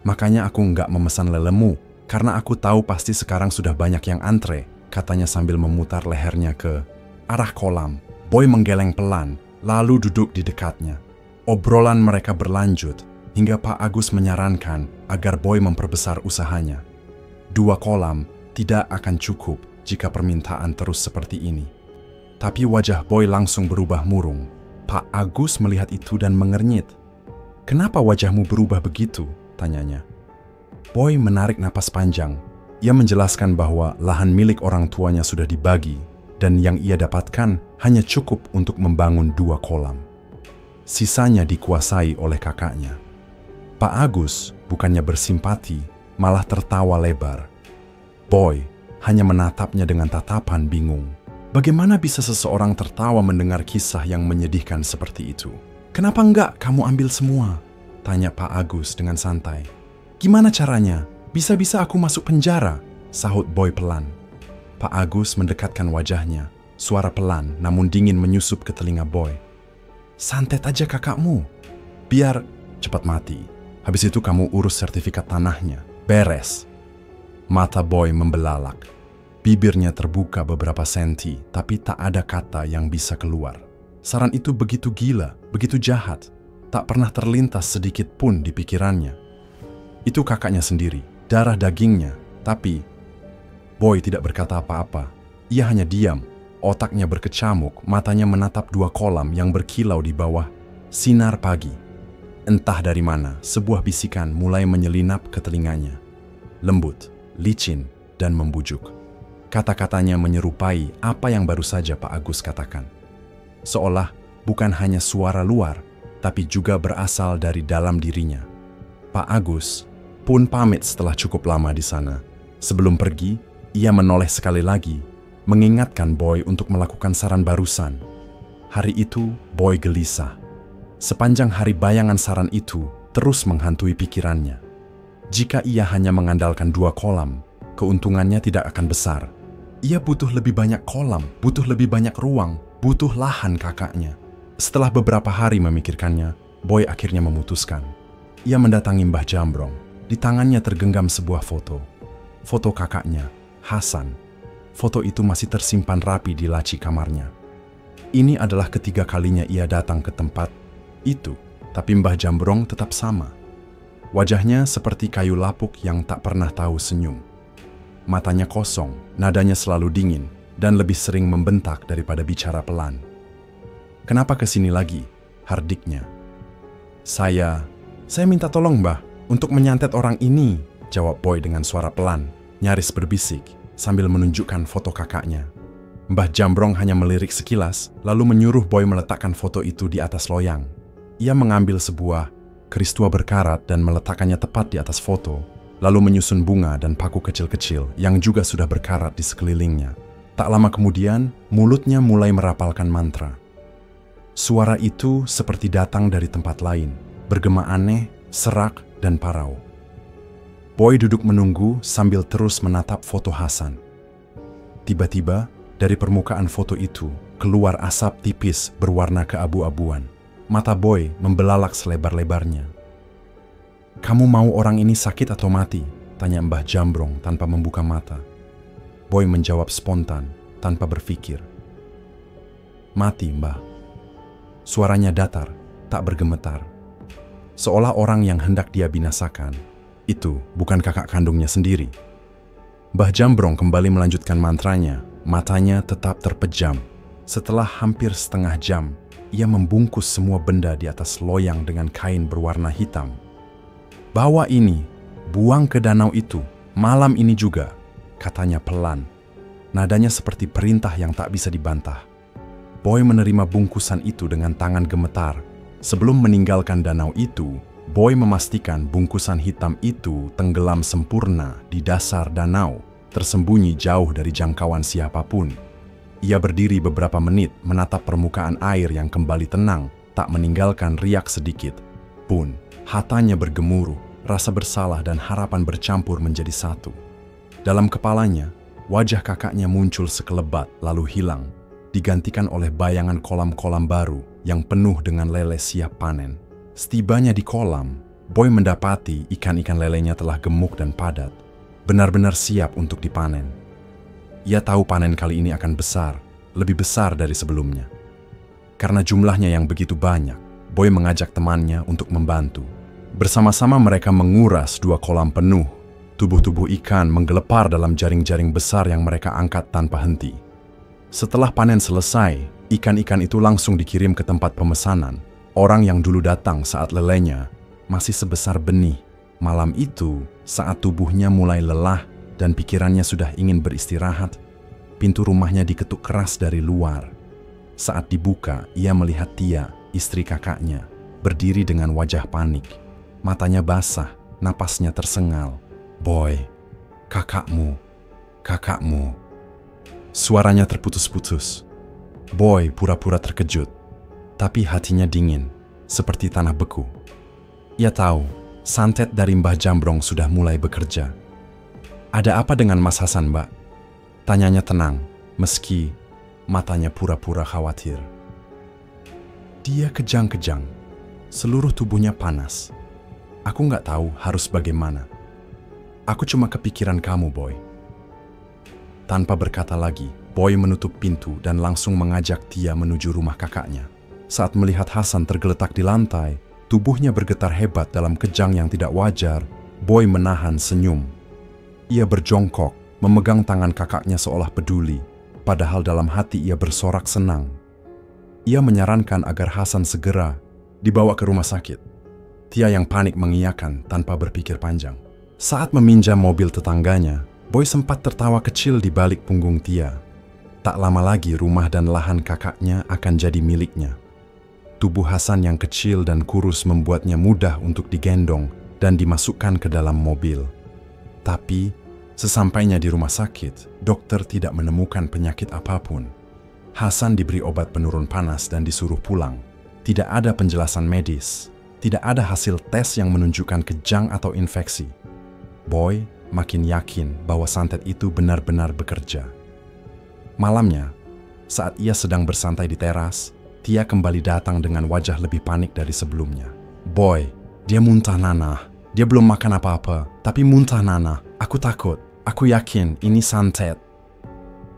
A: "Makanya aku nggak memesan lelemu, karena aku tahu pasti sekarang sudah banyak yang antre," katanya sambil memutar lehernya ke arah kolam. Boy menggeleng pelan, lalu duduk di dekatnya. Obrolan mereka berlanjut, hingga Pak Agus menyarankan agar Boy memperbesar usahanya. 2 kolam tidak akan cukup jika permintaan terus seperti ini. Tapi wajah Boy langsung berubah murung. Pak Agus melihat itu dan mengernyit. "Kenapa wajahmu berubah begitu?" tanyanya. Boy menarik napas panjang. Ia menjelaskan bahwa lahan milik orang tuanya sudah dibagi dan yang ia dapatkan hanya cukup untuk membangun 2 kolam. Sisanya dikuasai oleh kakaknya. Pak Agus bukannya bersimpati, malah tertawa lebar. Boy hanya menatapnya dengan tatapan bingung. Bagaimana bisa seseorang tertawa mendengar kisah yang menyedihkan seperti itu? "Kenapa enggak kamu ambil semua?" tanya Pak Agus dengan santai. "Gimana caranya? Bisa-bisa aku masuk penjara," sahut Boy pelan. Pak Agus mendekatkan wajahnya, Suara pelan namun dingin menyusup ke telinga Boy. "Santet aja kakakmu. Biar cepat mati. Habis itu kamu urus sertifikat tanahnya. Beres." Mata Boy membelalak. Bibirnya terbuka beberapa senti, tapi tak ada kata yang bisa keluar. Saran itu begitu gila, begitu jahat. Tak pernah terlintas sedikit pun di pikirannya. Itu kakaknya sendiri, darah dagingnya. Tapi Boy tidak berkata apa-apa. Ia hanya diam. Otaknya berkecamuk, matanya menatap dua kolam yang berkilau di bawah sinar pagi. Entah dari mana, sebuah bisikan mulai menyelinap ke telinganya. Lembut, licin, dan membujuk. Kata-katanya menyerupai apa yang baru saja Pak Agus katakan. Seolah bukan hanya suara luar, tapi juga berasal dari dalam dirinya. Pak Agus pun pamit setelah cukup lama di sana. Sebelum pergi, ia menoleh sekali lagi, mengingatkan Boy untuk melakukan saran barusan. Hari itu, Boy gelisah. Sepanjang hari bayangan saran itu terus menghantui pikirannya. Jika ia hanya mengandalkan 2 kolam, keuntungannya tidak akan besar. Ia butuh lebih banyak kolam, butuh lebih banyak ruang, butuh lahan kakaknya. Setelah beberapa hari memikirkannya, Boy akhirnya memutuskan. Ia mendatangi Mbah Jambrong. Di tangannya tergenggam sebuah foto. Foto kakaknya, Hasan. Foto itu masih tersimpan rapi di laci kamarnya. Ini adalah ketiga kalinya ia datang ke tempat itu, tapi Mbah Jambrong tetap sama. Wajahnya seperti kayu lapuk yang tak pernah tahu senyum. Matanya kosong, nadanya selalu dingin, dan lebih sering membentak daripada bicara pelan. "Kenapa kesini lagi?" hardiknya. Saya minta tolong Mbah, untuk menyantet orang ini," jawab Boy dengan suara pelan, nyaris berbisik, sambil menunjukkan foto kakaknya. Mbah Jambrong hanya melirik sekilas, lalu menyuruh Boy meletakkan foto itu di atas loyang. Ia mengambil sebuah keris tua berkarat dan meletakkannya tepat di atas foto, lalu menyusun bunga dan paku kecil-kecil yang juga sudah berkarat di sekelilingnya. Tak lama kemudian, mulutnya mulai merapalkan mantra. Suara itu seperti datang dari tempat lain, bergema aneh, serak, dan parau. Boy duduk menunggu sambil terus menatap foto Hasan. Tiba-tiba, dari permukaan foto itu, keluar asap tipis berwarna keabu-abuan. Mata Boy membelalak selebar-lebarnya. "Kamu mau orang ini sakit atau mati?" tanya Mbah Jambrong tanpa membuka mata. Boy menjawab spontan, tanpa berpikir. "Mati, Mbah." Suaranya datar, tak bergemetar. Seolah orang yang hendak dia binasakan, itu bukan kakak kandungnya sendiri. Mbah Jambrong kembali melanjutkan mantranya, matanya tetap terpejam. Setelah hampir setengah jam, ia membungkus semua benda di atas loyang dengan kain berwarna hitam. "Bawa ini, buang ke danau itu, malam ini juga," katanya pelan. Nadanya seperti perintah yang tak bisa dibantah. Boy menerima bungkusan itu dengan tangan gemetar. Sebelum meninggalkan danau itu, Boy memastikan bungkusan hitam itu tenggelam sempurna di dasar danau, tersembunyi jauh dari jangkauan siapapun. Ia berdiri beberapa menit menatap permukaan air yang kembali tenang, tak meninggalkan riak sedikit pun. Hatanya bergemuruh, rasa bersalah dan harapan bercampur menjadi satu. Dalam kepalanya, wajah kakaknya muncul sekelebat lalu hilang, digantikan oleh bayangan kolam-kolam baru yang penuh dengan lele siap panen. Setibanya di kolam, Boy mendapati ikan-ikan lelenya telah gemuk dan padat, benar-benar siap untuk dipanen. Ia tahu panen kali ini akan besar, lebih besar dari sebelumnya. Karena jumlahnya yang begitu banyak, Boy mengajak temannya untuk membantu. Bersama-sama mereka menguras 2 kolam penuh. Tubuh-tubuh ikan menggelepar dalam jaring-jaring besar yang mereka angkat tanpa henti. Setelah panen selesai, ikan-ikan itu langsung dikirim ke tempat pemesanan. Orang yang dulu datang saat lelenya masih sebesar benih. Malam itu, saat tubuhnya mulai lelah dan pikirannya sudah ingin beristirahat, pintu rumahnya diketuk keras dari luar. Saat dibuka, ia melihat Tia, istri kakaknya, berdiri dengan wajah panik. Matanya basah, napasnya tersengal. "Boy, kakakmu. Suaranya terputus-putus. Boy pura-pura terkejut, tapi hatinya dingin, seperti tanah beku. Ia tahu, santet dari Mbah Jambrong sudah mulai bekerja. "Ada apa dengan Mas Hasan, Mbak?" tanyanya tenang, meski matanya pura-pura khawatir. Dia kejang-kejang, seluruh tubuhnya panas. Aku nggak tahu harus bagaimana. Aku cuma kepikiran kamu, Boy. Tanpa berkata lagi, Boy menutup pintu dan langsung mengajak Tia menuju rumah kakaknya. Saat melihat Hasan tergeletak di lantai, tubuhnya bergetar hebat dalam kejang yang tidak wajar, Boy menahan senyum. Ia berjongkok, memegang tangan kakaknya seolah peduli, padahal dalam hati ia bersorak senang. Ia menyarankan agar Hasan segera dibawa ke rumah sakit. Tia yang panik mengiyakan tanpa berpikir panjang. Saat meminjam mobil tetangganya, Boy sempat tertawa kecil di balik punggung Tia. Tak lama lagi rumah dan lahan kakaknya akan jadi miliknya. Tubuh Hasan yang kecil dan kurus membuatnya mudah untuk digendong dan dimasukkan ke dalam mobil. Tapi, sesampainya di rumah sakit, dokter tidak menemukan penyakit apapun. Hasan diberi obat penurun panas dan disuruh pulang. Tidak ada penjelasan medis, tidak ada hasil tes yang menunjukkan kejang atau infeksi. Boy makin yakin bahwa santet itu benar-benar bekerja. Malamnya, saat ia sedang bersantai di teras, Tia kembali datang dengan wajah lebih panik dari sebelumnya. Boy, dia muntah nanah. Dia belum makan apa-apa, tapi muntah nanah. Aku takut. Aku yakin ini santet.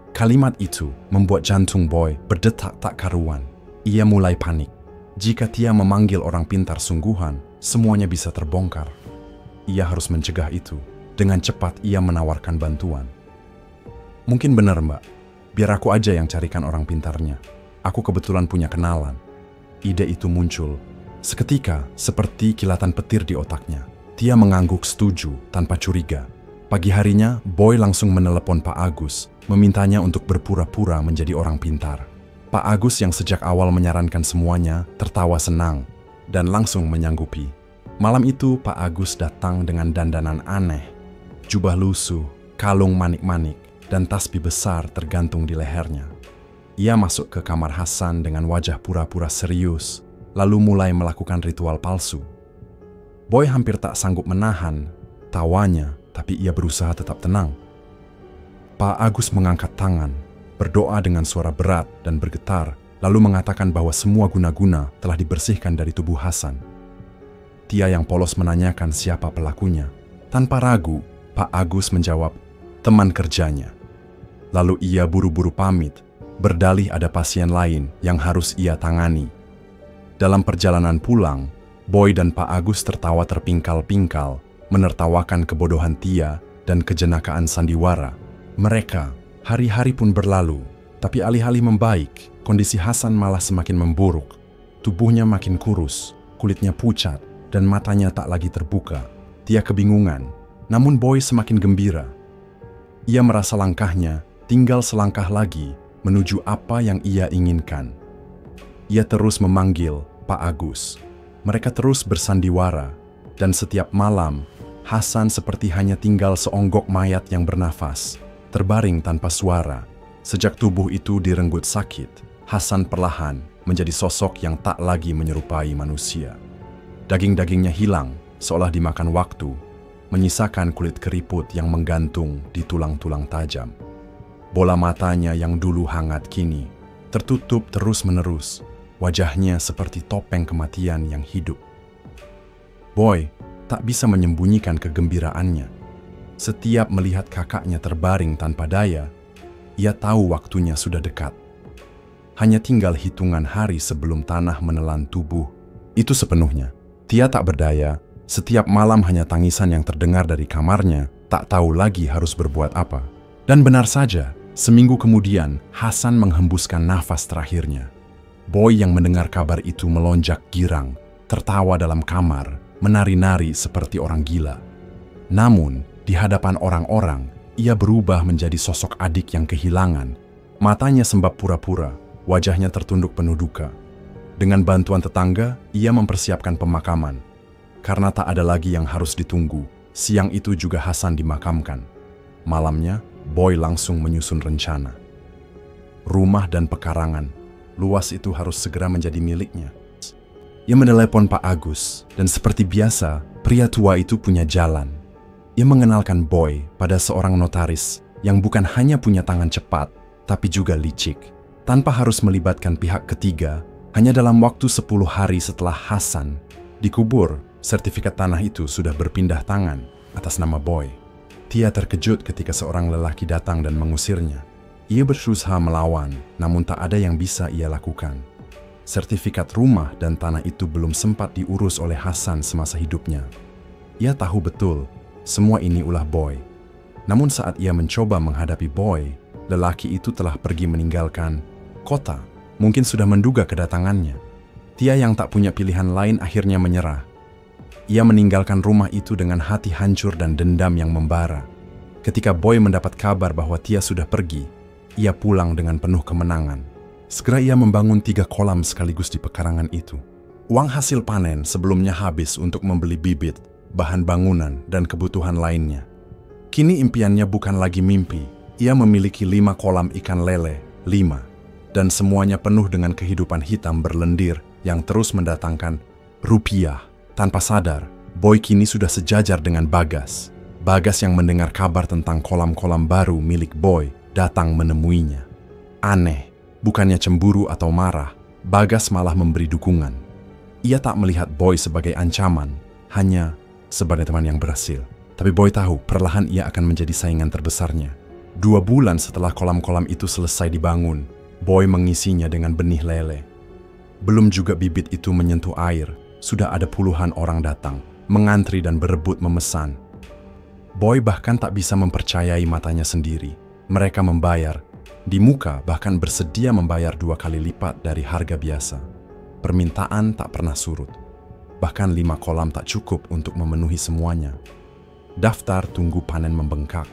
A: Kalimat itu membuat jantung Boy berdetak tak karuan. Ia mulai panik. Jika Tia memanggil orang pintar sungguhan, semuanya bisa terbongkar. Ia harus mencegah itu. Dengan cepat ia menawarkan bantuan. Mungkin benar, Mbak. Biar aku aja yang carikan orang pintarnya. Aku kebetulan punya kenalan. Ide itu muncul. Seketika, seperti kilatan petir di otaknya. Tia mengangguk setuju tanpa curiga. Pagi harinya, Boy langsung menelepon Pak Agus, memintanya untuk berpura-pura menjadi orang pintar. Pak Agus yang sejak awal menyarankan semuanya, tertawa senang, dan langsung menyanggupi. Malam itu, Pak Agus datang dengan dandanan aneh. Jubah lusuh, kalung manik-manik, dan tasbih besar tergantung di lehernya. Ia masuk ke kamar Hasan dengan wajah pura-pura serius, lalu mulai melakukan ritual palsu. Boy hampir tak sanggup menahan tawanya, tapi ia berusaha tetap tenang. Pak Agus mengangkat tangan, berdoa dengan suara berat dan bergetar, lalu mengatakan bahwa semua guna-guna telah dibersihkan dari tubuh Hasan. Tia yang polos menanyakan siapa pelakunya. Tanpa ragu, Pak Agus menjawab, teman kerjanya. Lalu ia buru-buru pamit, berdalih ada pasien lain yang harus ia tangani. Dalam perjalanan pulang, Boy dan Pak Agus tertawa terpingkal-pingkal, menertawakan kebodohan Tia dan kejenakaan sandiwara. Mereka, hari-hari pun berlalu, tapi alih-alih membaik, kondisi Hasan malah semakin memburuk. Tubuhnya makin kurus, kulitnya pucat, dan matanya tak lagi terbuka. Tia kebingungan, namun Boy semakin gembira. Ia merasa langkahnya tinggal selangkah lagi menuju apa yang ia inginkan. Ia terus memanggil Pak Agus. Mereka terus bersandiwara, dan setiap malam, Hasan seperti hanya tinggal seonggok mayat yang bernafas, terbaring tanpa suara. Sejak tubuh itu direnggut sakit, Hasan perlahan menjadi sosok yang tak lagi menyerupai manusia. Daging-dagingnya hilang, seolah dimakan waktu, menyisakan kulit keriput yang menggantung di tulang-tulang tajam. Bola matanya yang dulu hangat kini tertutup terus-menerus, wajahnya seperti topeng kematian yang hidup. Boy tak bisa menyembunyikan kegembiraannya. Setiap melihat kakaknya terbaring tanpa daya, ia tahu waktunya sudah dekat. Hanya tinggal hitungan hari sebelum tanah menelan tubuh. Itu sepenuhnya. Tia tak berdaya, setiap malam hanya tangisan yang terdengar dari kamarnya, tak tahu lagi harus berbuat apa. Dan benar saja, seminggu kemudian Hasan menghembuskan nafas terakhirnya. Boy yang mendengar kabar itu melonjak girang, tertawa dalam kamar, menari-nari seperti orang gila. Namun, di hadapan orang-orang, ia berubah menjadi sosok adik yang kehilangan. Matanya sembab pura-pura, wajahnya tertunduk penuh duka. Dengan bantuan tetangga, ia mempersiapkan pemakaman. Karena tak ada lagi yang harus ditunggu, siang itu juga Hasan dimakamkan. Malamnya, Boy langsung menyusun rencana. Rumah dan pekarangan, luas itu harus segera menjadi miliknya. Ia menelepon Pak Agus, dan seperti biasa, pria tua itu punya jalan. Ia mengenalkan Boy pada seorang notaris yang bukan hanya punya tangan cepat, tapi juga licik. tanpa harus melibatkan pihak ketiga. Hanya dalam waktu 10 hari setelah Hasan dikubur, sertifikat tanah itu sudah berpindah tangan atas nama Boy. Tia terkejut ketika seorang lelaki datang dan mengusirnya. Ia berusaha melawan, namun tak ada yang bisa ia lakukan. Sertifikat rumah dan tanah itu belum sempat diurus oleh Hasan semasa hidupnya. Ia tahu betul, semua ini ulah Boy. Namun saat ia mencoba menghadapi Boy, lelaki itu telah pergi meninggalkan kota. Mungkin sudah menduga kedatangannya. Tia yang tak punya pilihan lain akhirnya menyerah. Ia meninggalkan rumah itu dengan hati hancur dan dendam yang membara. Ketika Boy mendapat kabar bahwa Tia sudah pergi, ia pulang dengan penuh kemenangan. Segera ia membangun 3 kolam sekaligus di pekarangan itu. Uang hasil panen sebelumnya habis untuk membeli bibit, bahan bangunan, dan kebutuhan lainnya. Kini impiannya bukan lagi mimpi. Ia memiliki 5 kolam ikan lele, 5. Dan semuanya penuh dengan kehidupan hitam berlendir yang terus mendatangkan rupiah. Tanpa sadar, Boy kini sudah sejajar dengan Bagas. Bagas yang mendengar kabar tentang kolam-kolam baru milik Boy datang menemuinya. Aneh, bukannya cemburu atau marah, Bagas malah memberi dukungan. Ia tak melihat Boy sebagai ancaman, hanya sebagai teman yang berhasil. Tapi Boy tahu perlahan ia akan menjadi saingan terbesarnya. 2 bulan setelah kolam-kolam itu selesai dibangun, Boy mengisinya dengan benih lele. Belum juga bibit itu menyentuh air, sudah ada puluhan orang datang, mengantri dan berebut memesan. Boy bahkan tak bisa mempercayai matanya sendiri. Mereka membayar, di muka bahkan bersedia membayar 2 kali lipat dari harga biasa. Permintaan tak pernah surut. Bahkan 5 kolam tak cukup untuk memenuhi semuanya. Daftar tunggu panen membengkak.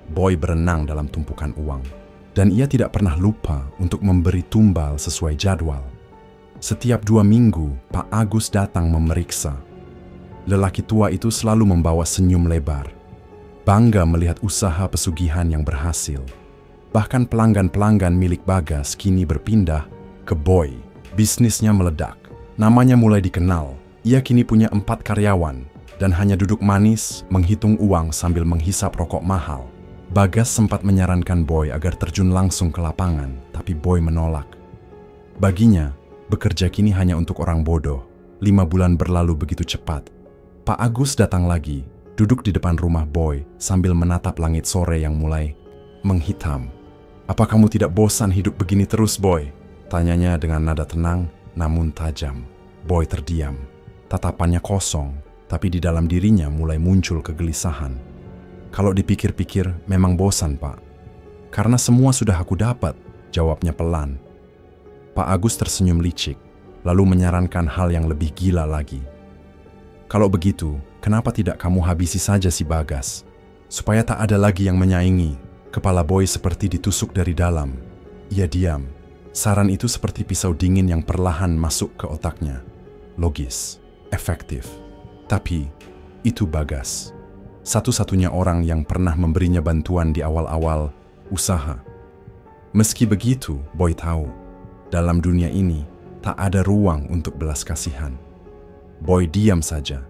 A: Boy berenang dalam tumpukan uang. Dan ia tidak pernah lupa untuk memberi tumbal sesuai jadwal. Setiap 2 minggu, Pak Agus datang memeriksa. Lelaki tua itu selalu membawa senyum lebar. Bangga melihat usaha pesugihan yang berhasil. Bahkan pelanggan-pelanggan milik Bagas kini berpindah ke Boy. Bisnisnya meledak. Namanya mulai dikenal. Ia kini punya 4 karyawan dan hanya duduk manis menghitung uang sambil menghisap rokok mahal. Bagas sempat menyarankan Boy agar terjun langsung ke lapangan, tapi Boy menolak. Baginya, bekerja kini hanya untuk orang bodoh. 5 bulan berlalu begitu cepat. Pak Agus datang lagi, duduk di depan rumah Boy sambil menatap langit sore yang mulai menghitam. "Apa kamu tidak bosan hidup begini terus, Boy?" Tanyanya dengan nada tenang namun tajam. Boy terdiam. Tatapannya kosong, tapi di dalam dirinya mulai muncul kegelisahan. "Kalau dipikir-pikir, memang bosan, Pak. Karena semua sudah aku dapat," jawabnya pelan. Pak Agus tersenyum licik, lalu menyarankan hal yang lebih gila lagi. "Kalau begitu, kenapa tidak kamu habisi saja si Bagas? Supaya tak ada lagi yang menyaingi." Kepala Boy seperti ditusuk dari dalam. Ia diam. Saran itu seperti pisau dingin yang perlahan masuk ke otaknya. Logis, efektif. Tapi, itu Bagas. Satu-satunya orang yang pernah memberinya bantuan di awal-awal usaha. Meski begitu, Boy tahu, dalam dunia ini tak ada ruang untuk belas kasihan. Boy diam saja,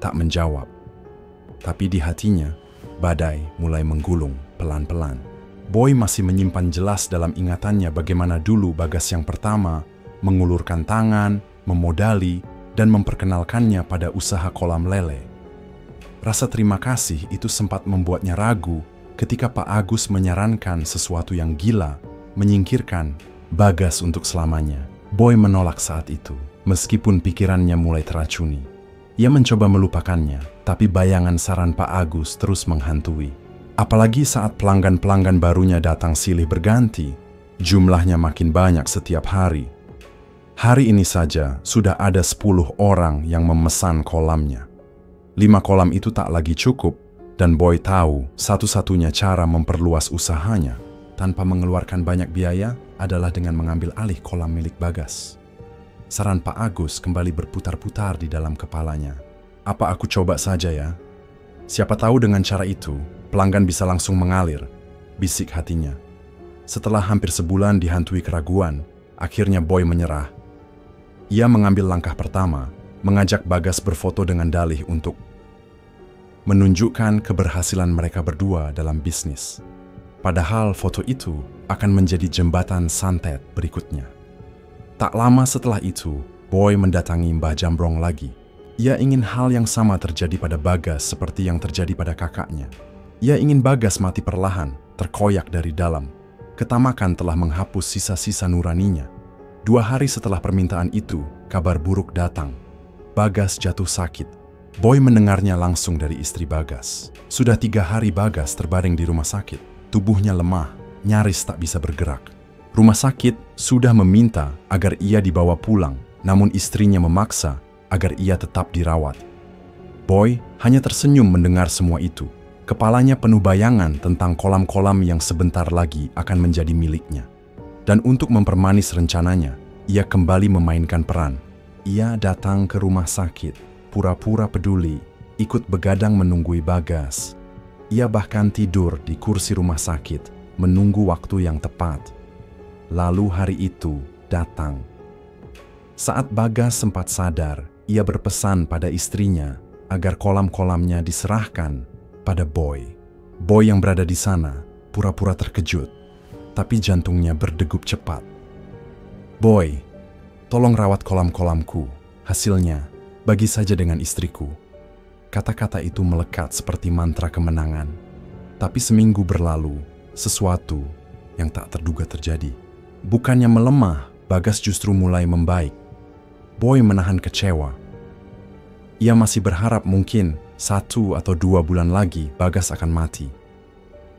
A: tak menjawab. Tapi di hatinya, badai mulai menggulung pelan-pelan. Boy masih menyimpan jelas dalam ingatannya bagaimana dulu Bagas yang pertama mengulurkan tangan, memodali, dan memperkenalkannya pada usaha kolam lele. Rasa terima kasih itu sempat membuatnya ragu ketika Pak Agus menyarankan sesuatu yang gila, menyingkirkan Bagas untuk selamanya. Boy menolak saat itu, meskipun pikirannya mulai teracuni. Ia mencoba melupakannya, tapi bayangan saran Pak Agus terus menghantui. Apalagi saat pelanggan-pelanggan barunya datang silih berganti, jumlahnya makin banyak setiap hari. Hari ini saja sudah ada 10 orang yang memesan kolamnya. 5 kolam itu tak lagi cukup, dan Boy tahu satu-satunya cara memperluas usahanya tanpa mengeluarkan banyak biaya adalah dengan mengambil alih kolam milik Bagas. Saran Pak Agus kembali berputar-putar di dalam kepalanya. "Apa aku coba saja ya? Siapa tahu dengan cara itu, pelanggan bisa langsung mengalir," bisik hatinya. Setelah hampir sebulan dihantui keraguan, akhirnya Boy menyerah. Ia mengambil langkah pertama, mengajak Bagas berfoto dengan dalih untuk menunjukkan keberhasilan mereka berdua dalam bisnis. Padahal foto itu akan menjadi jembatan santet berikutnya. Tak lama setelah itu, Boy mendatangi Mbah Jambrong lagi. Ia ingin hal yang sama terjadi pada Bagas seperti yang terjadi pada kakaknya. Ia ingin Bagas mati perlahan, terkoyak dari dalam. Ketamakan telah menghapus sisa-sisa nuraninya. 2 hari setelah permintaan itu, kabar buruk datang. Bagas jatuh sakit. Boy mendengarnya langsung dari istri Bagas. Sudah 3 hari Bagas terbaring di rumah sakit. Tubuhnya lemah, nyaris tak bisa bergerak. Rumah sakit sudah meminta agar ia dibawa pulang, namun istrinya memaksa agar ia tetap dirawat. Boy hanya tersenyum mendengar semua itu. Kepalanya penuh bayangan tentang kolam-kolam yang sebentar lagi akan menjadi miliknya. Dan untuk mempermanis rencananya, ia kembali memainkan peran. Ia datang ke rumah sakit, pura-pura peduli, ikut begadang menunggui Bagas. Ia bahkan tidur di kursi rumah sakit, menunggu waktu yang tepat. Lalu hari itu datang. Saat Bagas sempat sadar, ia berpesan pada istrinya agar kolam-kolamnya diserahkan pada Boy. Boy yang berada di sana pura-pura terkejut, tapi jantungnya berdegup cepat. "Boy, tolong rawat kolam-kolamku. Hasilnya, bagi saja dengan istriku." Kata-kata itu melekat seperti mantra kemenangan. Tapi seminggu berlalu, sesuatu yang tak terduga terjadi. Bukannya melemah, Bagas justru mulai membaik. Boy menahan kecewa. Ia masih berharap mungkin 1 atau 2 bulan lagi Bagas akan mati.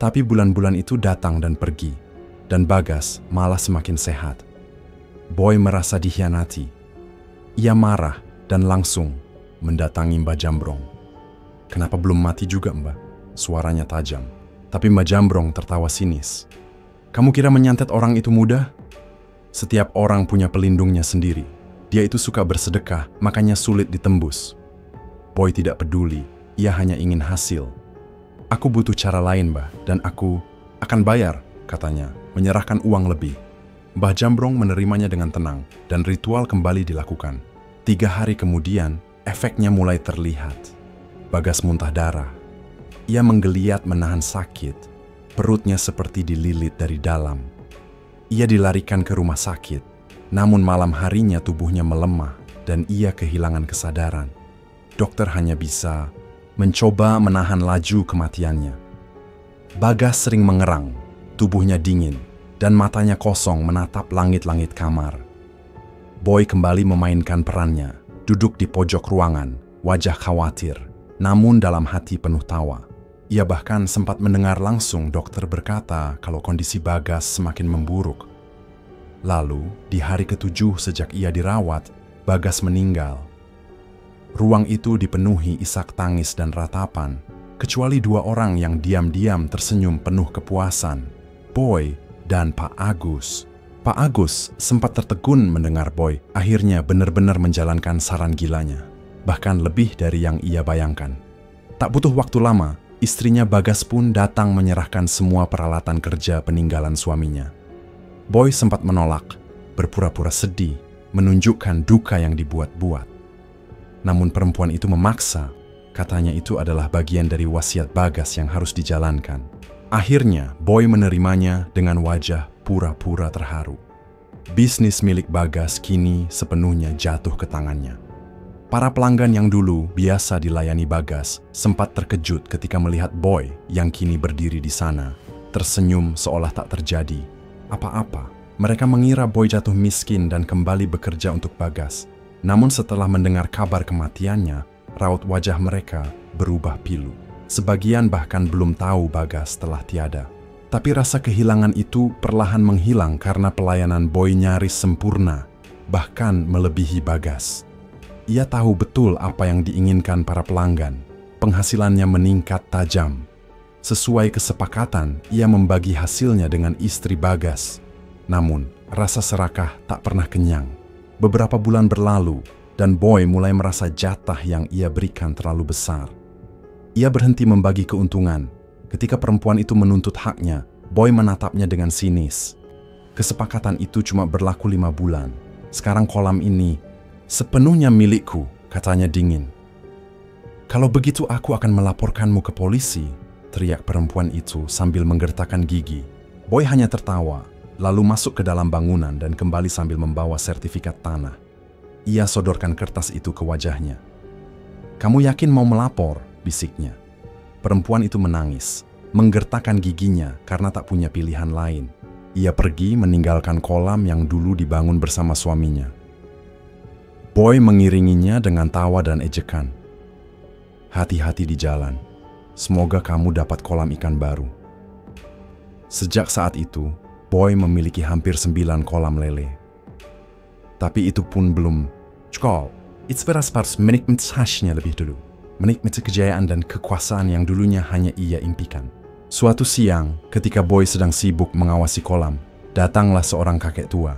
A: Tapi bulan-bulan itu datang dan pergi, dan Bagas malah semakin sehat. Boy merasa dikhianati. Ia marah dan langsung mendatangi Mbah Jambrong. "Kenapa belum mati juga, Mbah?" Suaranya tajam. Tapi Mbah Jambrong tertawa sinis. "Kamu kira menyantet orang itu mudah? Setiap orang punya pelindungnya sendiri. Dia itu suka bersedekah, makanya sulit ditembus." Boy tidak peduli, ia hanya ingin hasil. "Aku butuh cara lain, Mbah, dan aku akan bayar," katanya, menyerahkan uang lebih. Mbah Jambrong menerimanya dengan tenang, dan ritual kembali dilakukan. 3 hari kemudian, efeknya mulai terlihat. Bagas muntah darah. Ia menggeliat menahan sakit. Perutnya seperti dililit dari dalam. Ia dilarikan ke rumah sakit. Namun malam harinya tubuhnya melemah dan ia kehilangan kesadaran. Dokter hanya bisa mencoba menahan laju kematiannya. Bagas sering mengerang, tubuhnya dingin, dan matanya kosong menatap langit-langit kamar. Boy kembali memainkan perannya, duduk di pojok ruangan, wajah khawatir. Namun dalam hati penuh tawa. Ia bahkan sempat mendengar langsung dokter berkata kalau kondisi Bagas semakin memburuk. Lalu, di hari ke-7 sejak ia dirawat, Bagas meninggal. Ruang itu dipenuhi isak tangis dan ratapan, kecuali 2 orang yang diam-diam tersenyum penuh kepuasan, Boy dan Pak Agus. Pak Agus sempat tertegun mendengar Boy akhirnya benar-benar menjalankan saran gilanya. Bahkan lebih dari yang ia bayangkan. Tak butuh waktu lama, istrinya Bagas pun datang menyerahkan semua peralatan kerja peninggalan suaminya. Boy sempat menolak, berpura-pura sedih, menunjukkan duka yang dibuat-buat. Namun perempuan itu memaksa, katanya itu adalah bagian dari wasiat Bagas yang harus dijalankan. Akhirnya, Boy menerimanya dengan wajah pura-pura terharu. Bisnis milik Bagas kini sepenuhnya jatuh ke tangannya. Para pelanggan yang dulu biasa dilayani Bagas sempat terkejut ketika melihat Boy yang kini berdiri di sana, tersenyum seolah tak terjadi apa-apa. Mereka mengira Boy jatuh miskin dan kembali bekerja untuk Bagas. Namun setelah mendengar kabar kematiannya, raut wajah mereka berubah pilu. Sebagian bahkan belum tahu Bagas telah tiada. Tapi rasa kehilangan itu perlahan menghilang karena pelayanan Boy nyaris sempurna, bahkan melebihi Bagas. Ia tahu betul apa yang diinginkan para pelanggan. Penghasilannya meningkat tajam. Sesuai kesepakatan, ia membagi hasilnya dengan istri Bagas. Namun, rasa serakah tak pernah kenyang. Beberapa bulan berlalu, dan Boy mulai merasa jatah yang ia berikan terlalu besar. Ia berhenti membagi keuntungan. Ketika perempuan itu menuntut haknya, Boy menatapnya dengan sinis. Kesepakatan itu cuma berlaku 5 bulan. Sekarang kolam ini sepenuhnya milikku, katanya dingin. "Kalau begitu aku akan melaporkanmu ke polisi," teriak perempuan itu sambil menggertakkan gigi. Boy hanya tertawa, lalu masuk ke dalam bangunan dan kembali sambil membawa sertifikat tanah. Ia sodorkan kertas itu ke wajahnya. "Kamu yakin mau melapor?" bisiknya. Perempuan itu menangis, menggertakkan giginya karena tak punya pilihan lain. Ia pergi meninggalkan kolam yang dulu dibangun bersama suaminya. Boy mengiringinya dengan tawa dan ejekan. "Hati-hati di jalan. Semoga kamu dapat kolam ikan baru." Sejak saat itu, Boy memiliki hampir 9 kolam lele. Tapi itu pun belum cukup. Inspirasi harus menikmati hasilnya lebih dulu. Menikmati kejayaan dan kekuasaan yang dulunya hanya ia impikan. Suatu siang, ketika Boy sedang sibuk mengawasi kolam, datanglah seorang kakek tua.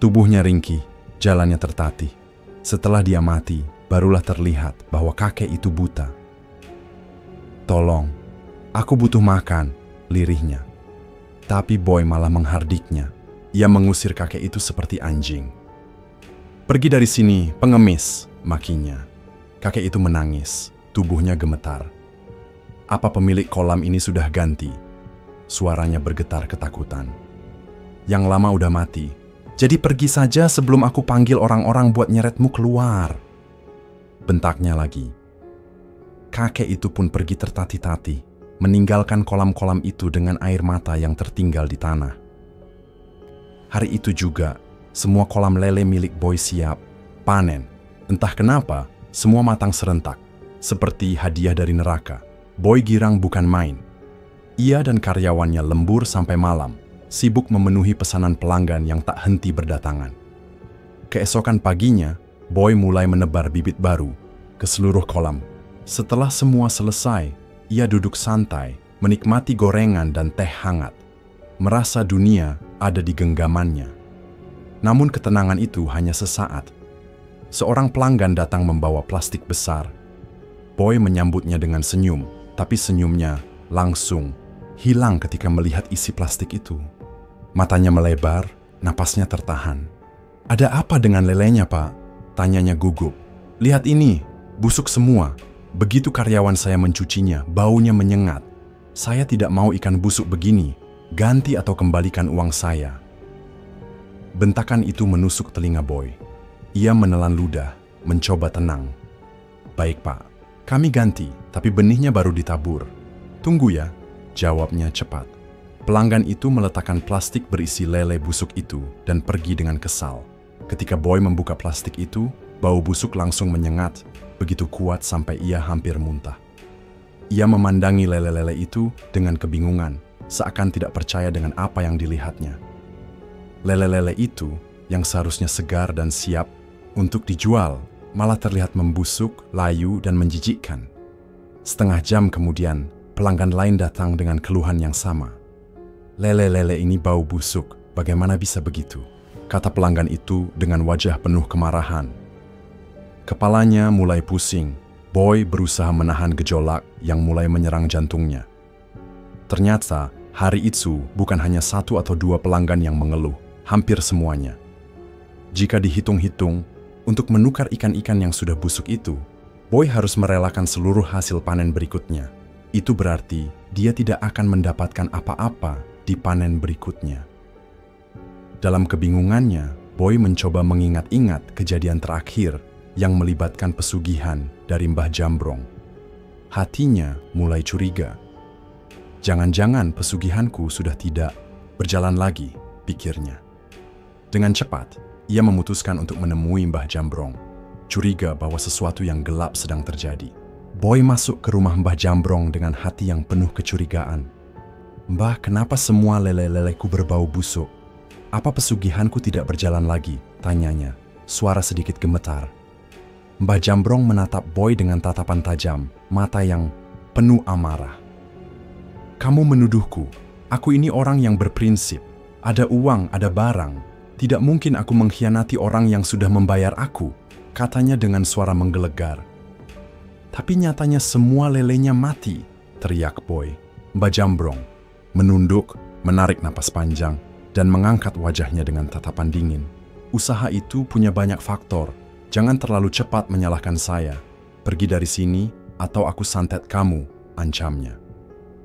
A: Tubuhnya ringkih, jalannya tertatih. Setelah dia mati, barulah terlihat bahwa kakek itu buta. "Tolong, aku butuh makan," lirihnya. Tapi Boy malah menghardiknya. Ia mengusir kakek itu seperti anjing. "Pergi dari sini, pengemis," makinya. Kakek itu menangis, tubuhnya gemetar. "Apa pemilik kolam ini sudah ganti?" Suaranya bergetar ketakutan. "Yang lama udah mati. Jadi pergi saja sebelum aku panggil orang-orang buat nyeretmu keluar," bentaknya lagi. Kakek itu pun pergi tertatih-tatih, meninggalkan kolam-kolam itu dengan air mata yang tertinggal di tanah. Hari itu juga, semua kolam lele milik Boy siap panen. Entah kenapa, semua matang serentak, seperti hadiah dari neraka. Boy girang bukan main. Ia dan karyawannya lembur sampai malam, sibuk memenuhi pesanan pelanggan yang tak henti berdatangan. Keesokan paginya, Boy mulai menebar bibit baru ke seluruh kolam. Setelah semua selesai, ia duduk santai, menikmati gorengan dan teh hangat, merasa dunia ada di genggamannya. Namun ketenangan itu hanya sesaat. Seorang pelanggan datang membawa plastik besar. Boy menyambutnya dengan senyum, tapi senyumnya langsung hilang ketika melihat isi plastik itu. Matanya melebar, napasnya tertahan. "Ada apa dengan lelenya, Pak?" tanyanya gugup. "Lihat ini, busuk semua. Begitu karyawan saya mencucinya, baunya menyengat. Saya tidak mau ikan busuk begini. Ganti atau kembalikan uang saya." Bentakan itu menusuk telinga Boy. Ia menelan ludah, mencoba tenang. "Baik, Pak. Kami ganti, tapi benihnya baru ditabur." "Tunggu ya," jawabnya cepat. Pelanggan itu meletakkan plastik berisi lele busuk itu dan pergi dengan kesal. Ketika Boy membuka plastik itu, bau busuk langsung menyengat, begitu kuat sampai ia hampir muntah. Ia memandangi lele-lele itu dengan kebingungan, seakan tidak percaya dengan apa yang dilihatnya. Lele-lele itu, yang seharusnya segar dan siap untuk dijual, malah terlihat membusuk, layu, dan menjijikkan. Setengah jam kemudian, pelanggan lain datang dengan keluhan yang sama. "Lele-lele ini bau busuk, bagaimana bisa begitu?" kata pelanggan itu dengan wajah penuh kemarahan. Kepalanya mulai pusing. Boy berusaha menahan gejolak yang mulai menyerang jantungnya. Ternyata, hari itu bukan hanya 1 atau 2 pelanggan yang mengeluh, hampir semuanya. Jika dihitung-hitung, untuk menukar ikan-ikan yang sudah busuk itu, Boy harus merelakan seluruh hasil panen berikutnya. Itu berarti dia tidak akan mendapatkan apa-apa di panen berikutnya. Dalam kebingungannya, Boy mencoba mengingat-ingat kejadian terakhir yang melibatkan pesugihan dari Mbah Jambrong. Hatinya mulai curiga. Jangan-jangan pesugihanku sudah tidak berjalan lagi, pikirnya. Dengan cepat, ia memutuskan untuk menemui Mbah Jambrong. Curiga bahwa sesuatu yang gelap sedang terjadi. Boy masuk ke rumah Mbah Jambrong dengan hati yang penuh kecurigaan. "Mbah, kenapa semua lele-leleku berbau busuk? Apa pesugihanku tidak berjalan lagi?" tanyanya, suara sedikit gemetar. Mbah Jambrong menatap Boy dengan tatapan tajam, mata yang penuh amarah. "Kamu menuduhku. Aku ini orang yang berprinsip. Ada uang, ada barang. Tidak mungkin aku mengkhianati orang yang sudah membayar aku," katanya dengan suara menggelegar. "Tapi nyatanya semua lelenya mati," teriak Boy. Mbah Jambrong menunduk, menarik napas panjang, dan mengangkat wajahnya dengan tatapan dingin. "Usaha itu punya banyak faktor. Jangan terlalu cepat menyalahkan saya. Pergi dari sini, atau aku santet kamu," ancamnya.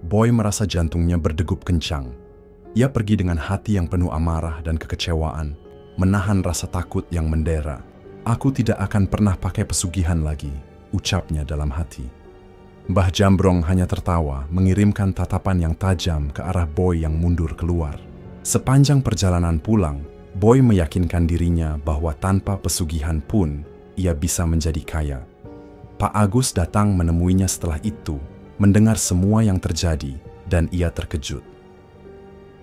A: Boy merasa jantungnya berdegup kencang. Ia pergi dengan hati yang penuh amarah dan kekecewaan, menahan rasa takut yang mendera. "Aku tidak akan pernah pakai pesugihan lagi," ucapnya dalam hati. Mbah Jambrong hanya tertawa, mengirimkan tatapan yang tajam ke arah Boy yang mundur keluar. Sepanjang perjalanan pulang, Boy meyakinkan dirinya bahwa tanpa pesugihan pun ia bisa menjadi kaya. Pak Agus datang menemuinya setelah itu, mendengar semua yang terjadi, dan ia terkejut.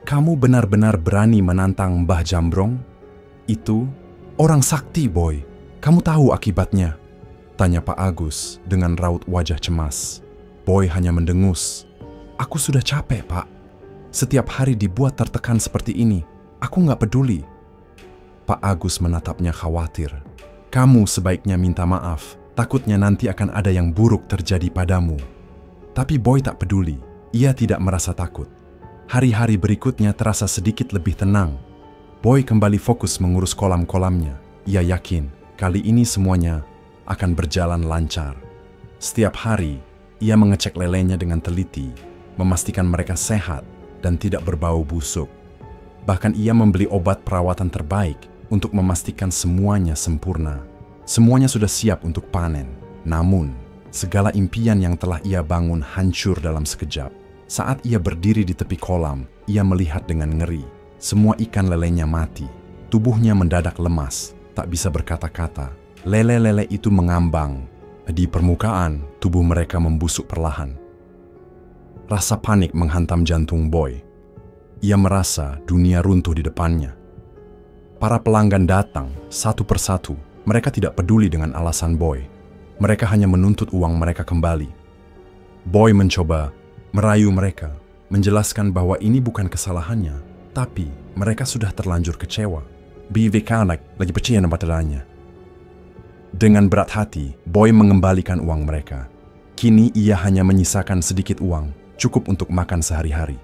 A: "Kamu benar-benar berani menantang Mbah Jambrong? Itu orang sakti, Boy. Kamu tahu akibatnya?" tanya Pak Agus dengan raut wajah cemas. Boy hanya mendengus. "Aku sudah capek, Pak. Setiap hari dibuat tertekan seperti ini. Aku nggak peduli." Pak Agus menatapnya khawatir. "Kamu sebaiknya minta maaf. Takutnya nanti akan ada yang buruk terjadi padamu." Tapi Boy tak peduli. Ia tidak merasa takut. Hari-hari berikutnya terasa sedikit lebih tenang. Boy kembali fokus mengurus kolam-kolamnya. Ia yakin kali ini semuanya akan berjalan lancar. Setiap hari, ia mengecek lelenya dengan teliti, memastikan mereka sehat dan tidak berbau busuk. Bahkan ia membeli obat perawatan terbaik untuk memastikan semuanya sempurna. Semuanya sudah siap untuk panen. Namun, segala impian yang telah ia bangun hancur dalam sekejap. Saat ia berdiri di tepi kolam, ia melihat dengan ngeri. Semua ikan lelenya mati. Tubuhnya mendadak lemas, tak bisa berkata-kata. Lele-lele itu mengambang. Di permukaan, tubuh mereka membusuk perlahan. Rasa panik menghantam jantung Boy. Ia merasa dunia runtuh di depannya. Para pelanggan datang, satu persatu. Mereka tidak peduli dengan alasan Boy. Mereka hanya menuntut uang mereka kembali. Boy mencoba merayu mereka, menjelaskan bahwa ini bukan kesalahannya, tapi mereka sudah terlanjur kecewa. Bivekanak lagi percaya padanya. Dengan berat hati, Boy mengembalikan uang mereka. Kini ia hanya menyisakan sedikit uang, cukup untuk makan sehari-hari.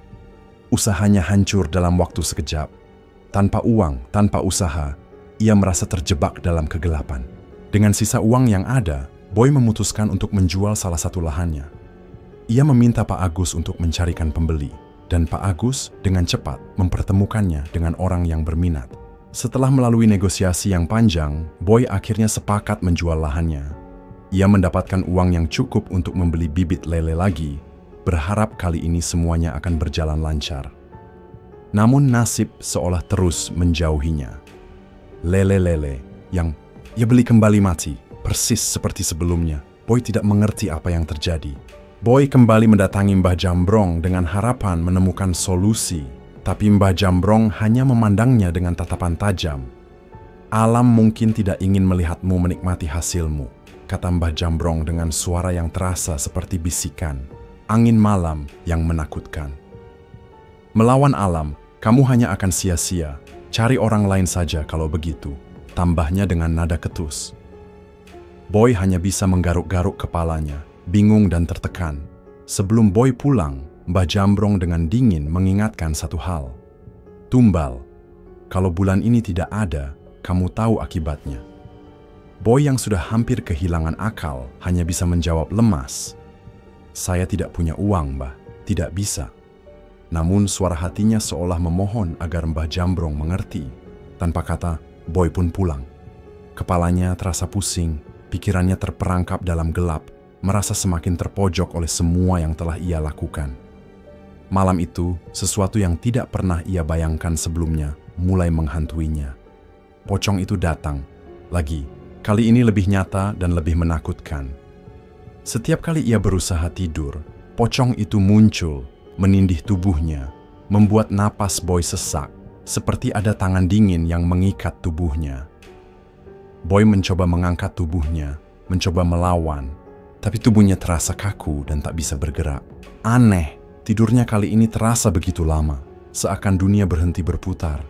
A: Usahanya hancur dalam waktu sekejap. Tanpa uang, tanpa usaha, ia merasa terjebak dalam kegelapan. Dengan sisa uang yang ada, Boy memutuskan untuk menjual salah satu lahannya. Ia meminta Pak Agus untuk mencarikan pembeli, dan Pak Agus dengan cepat mempertemukannya dengan orang yang berminat. Setelah melalui negosiasi yang panjang, Boy akhirnya sepakat menjual lahannya. Ia mendapatkan uang yang cukup untuk membeli bibit lele lagi, berharap kali ini semuanya akan berjalan lancar. Namun nasib seolah terus menjauhinya. Lele-lele yang ia beli kembali mati, persis seperti sebelumnya. Boy tidak mengerti apa yang terjadi. Boy kembali mendatangi Mbah Jambrong dengan harapan menemukan solusi, tapi Mbah Jambrong hanya memandangnya dengan tatapan tajam. "Alam mungkin tidak ingin melihatmu menikmati hasilmu," kata Mbah Jambrong dengan suara yang terasa seperti bisikan, angin malam yang menakutkan. "Melawan alam, kamu hanya akan sia-sia. Cari orang lain saja kalau begitu," tambahnya dengan nada ketus. Boy hanya bisa menggaruk-garuk kepalanya, bingung dan tertekan. Sebelum Boy pulang, Mbah Jambrong dengan dingin mengingatkan satu hal. "Tumbal, kalau bulan ini tidak ada, kamu tahu akibatnya." Boy yang sudah hampir kehilangan akal hanya bisa menjawab lemas, "Saya tidak punya uang, Mbah, tidak bisa." Namun suara hatinya seolah memohon agar Mbah Jambrong mengerti. Tanpa kata, Boy pun pulang. Kepalanya terasa pusing, pikirannya terperangkap dalam gelap, merasa semakin terpojok oleh semua yang telah ia lakukan. Malam itu, sesuatu yang tidak pernah ia bayangkan sebelumnya mulai menghantuinya. Pocong itu datang, lagi, kali ini lebih nyata dan lebih menakutkan. Setiap kali ia berusaha tidur, pocong itu muncul, menindih tubuhnya, membuat napas Boy sesak, seperti ada tangan dingin yang mengikat tubuhnya. Boy mencoba mengangkat tubuhnya, mencoba melawan, tapi tubuhnya terasa kaku dan tak bisa bergerak. Aneh, tidurnya kali ini terasa begitu lama, seakan dunia berhenti berputar.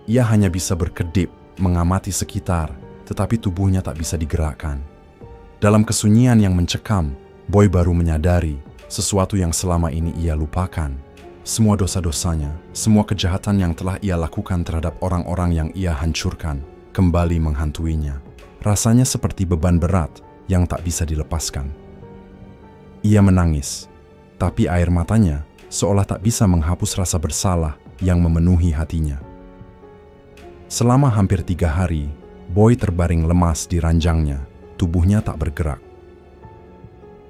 A: Ia hanya bisa berkedip, mengamati sekitar, tetapi tubuhnya tak bisa digerakkan. Dalam kesunyian yang mencekam, Boy baru menyadari sesuatu yang selama ini ia lupakan. Semua dosa-dosanya, semua kejahatan yang telah ia lakukan terhadap orang-orang yang ia hancurkan, kembali menghantuinya. Rasanya seperti beban berat yang tak bisa dilepaskan. Ia menangis, tapi air matanya seolah tak bisa menghapus rasa bersalah yang memenuhi hatinya. Selama hampir 3 hari, Boy terbaring lemas di ranjangnya, tubuhnya tak bergerak.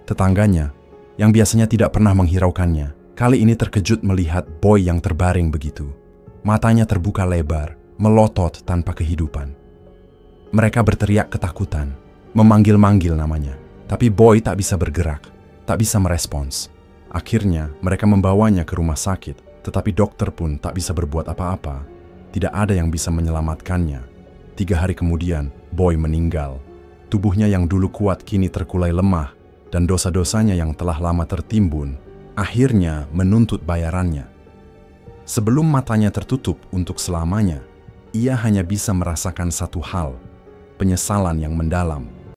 A: Tetangganya, yang biasanya tidak pernah menghiraukannya, kali ini terkejut melihat Boy yang terbaring begitu. Matanya terbuka lebar, melotot tanpa kehidupan. Mereka berteriak ketakutan, memanggil-manggil namanya. Tapi Boy tak bisa bergerak, tak bisa merespons. Akhirnya mereka membawanya ke rumah sakit, tetapi dokter pun tak bisa berbuat apa-apa. Tidak ada yang bisa menyelamatkannya. 3 hari kemudian, Boy meninggal. Tubuhnya yang dulu kuat kini terkulai lemah, dan dosa-dosanya yang telah lama tertimbun, akhirnya menuntut bayarannya. Sebelum matanya tertutup untuk selamanya, ia hanya bisa merasakan satu hal, penyesalan yang mendalam.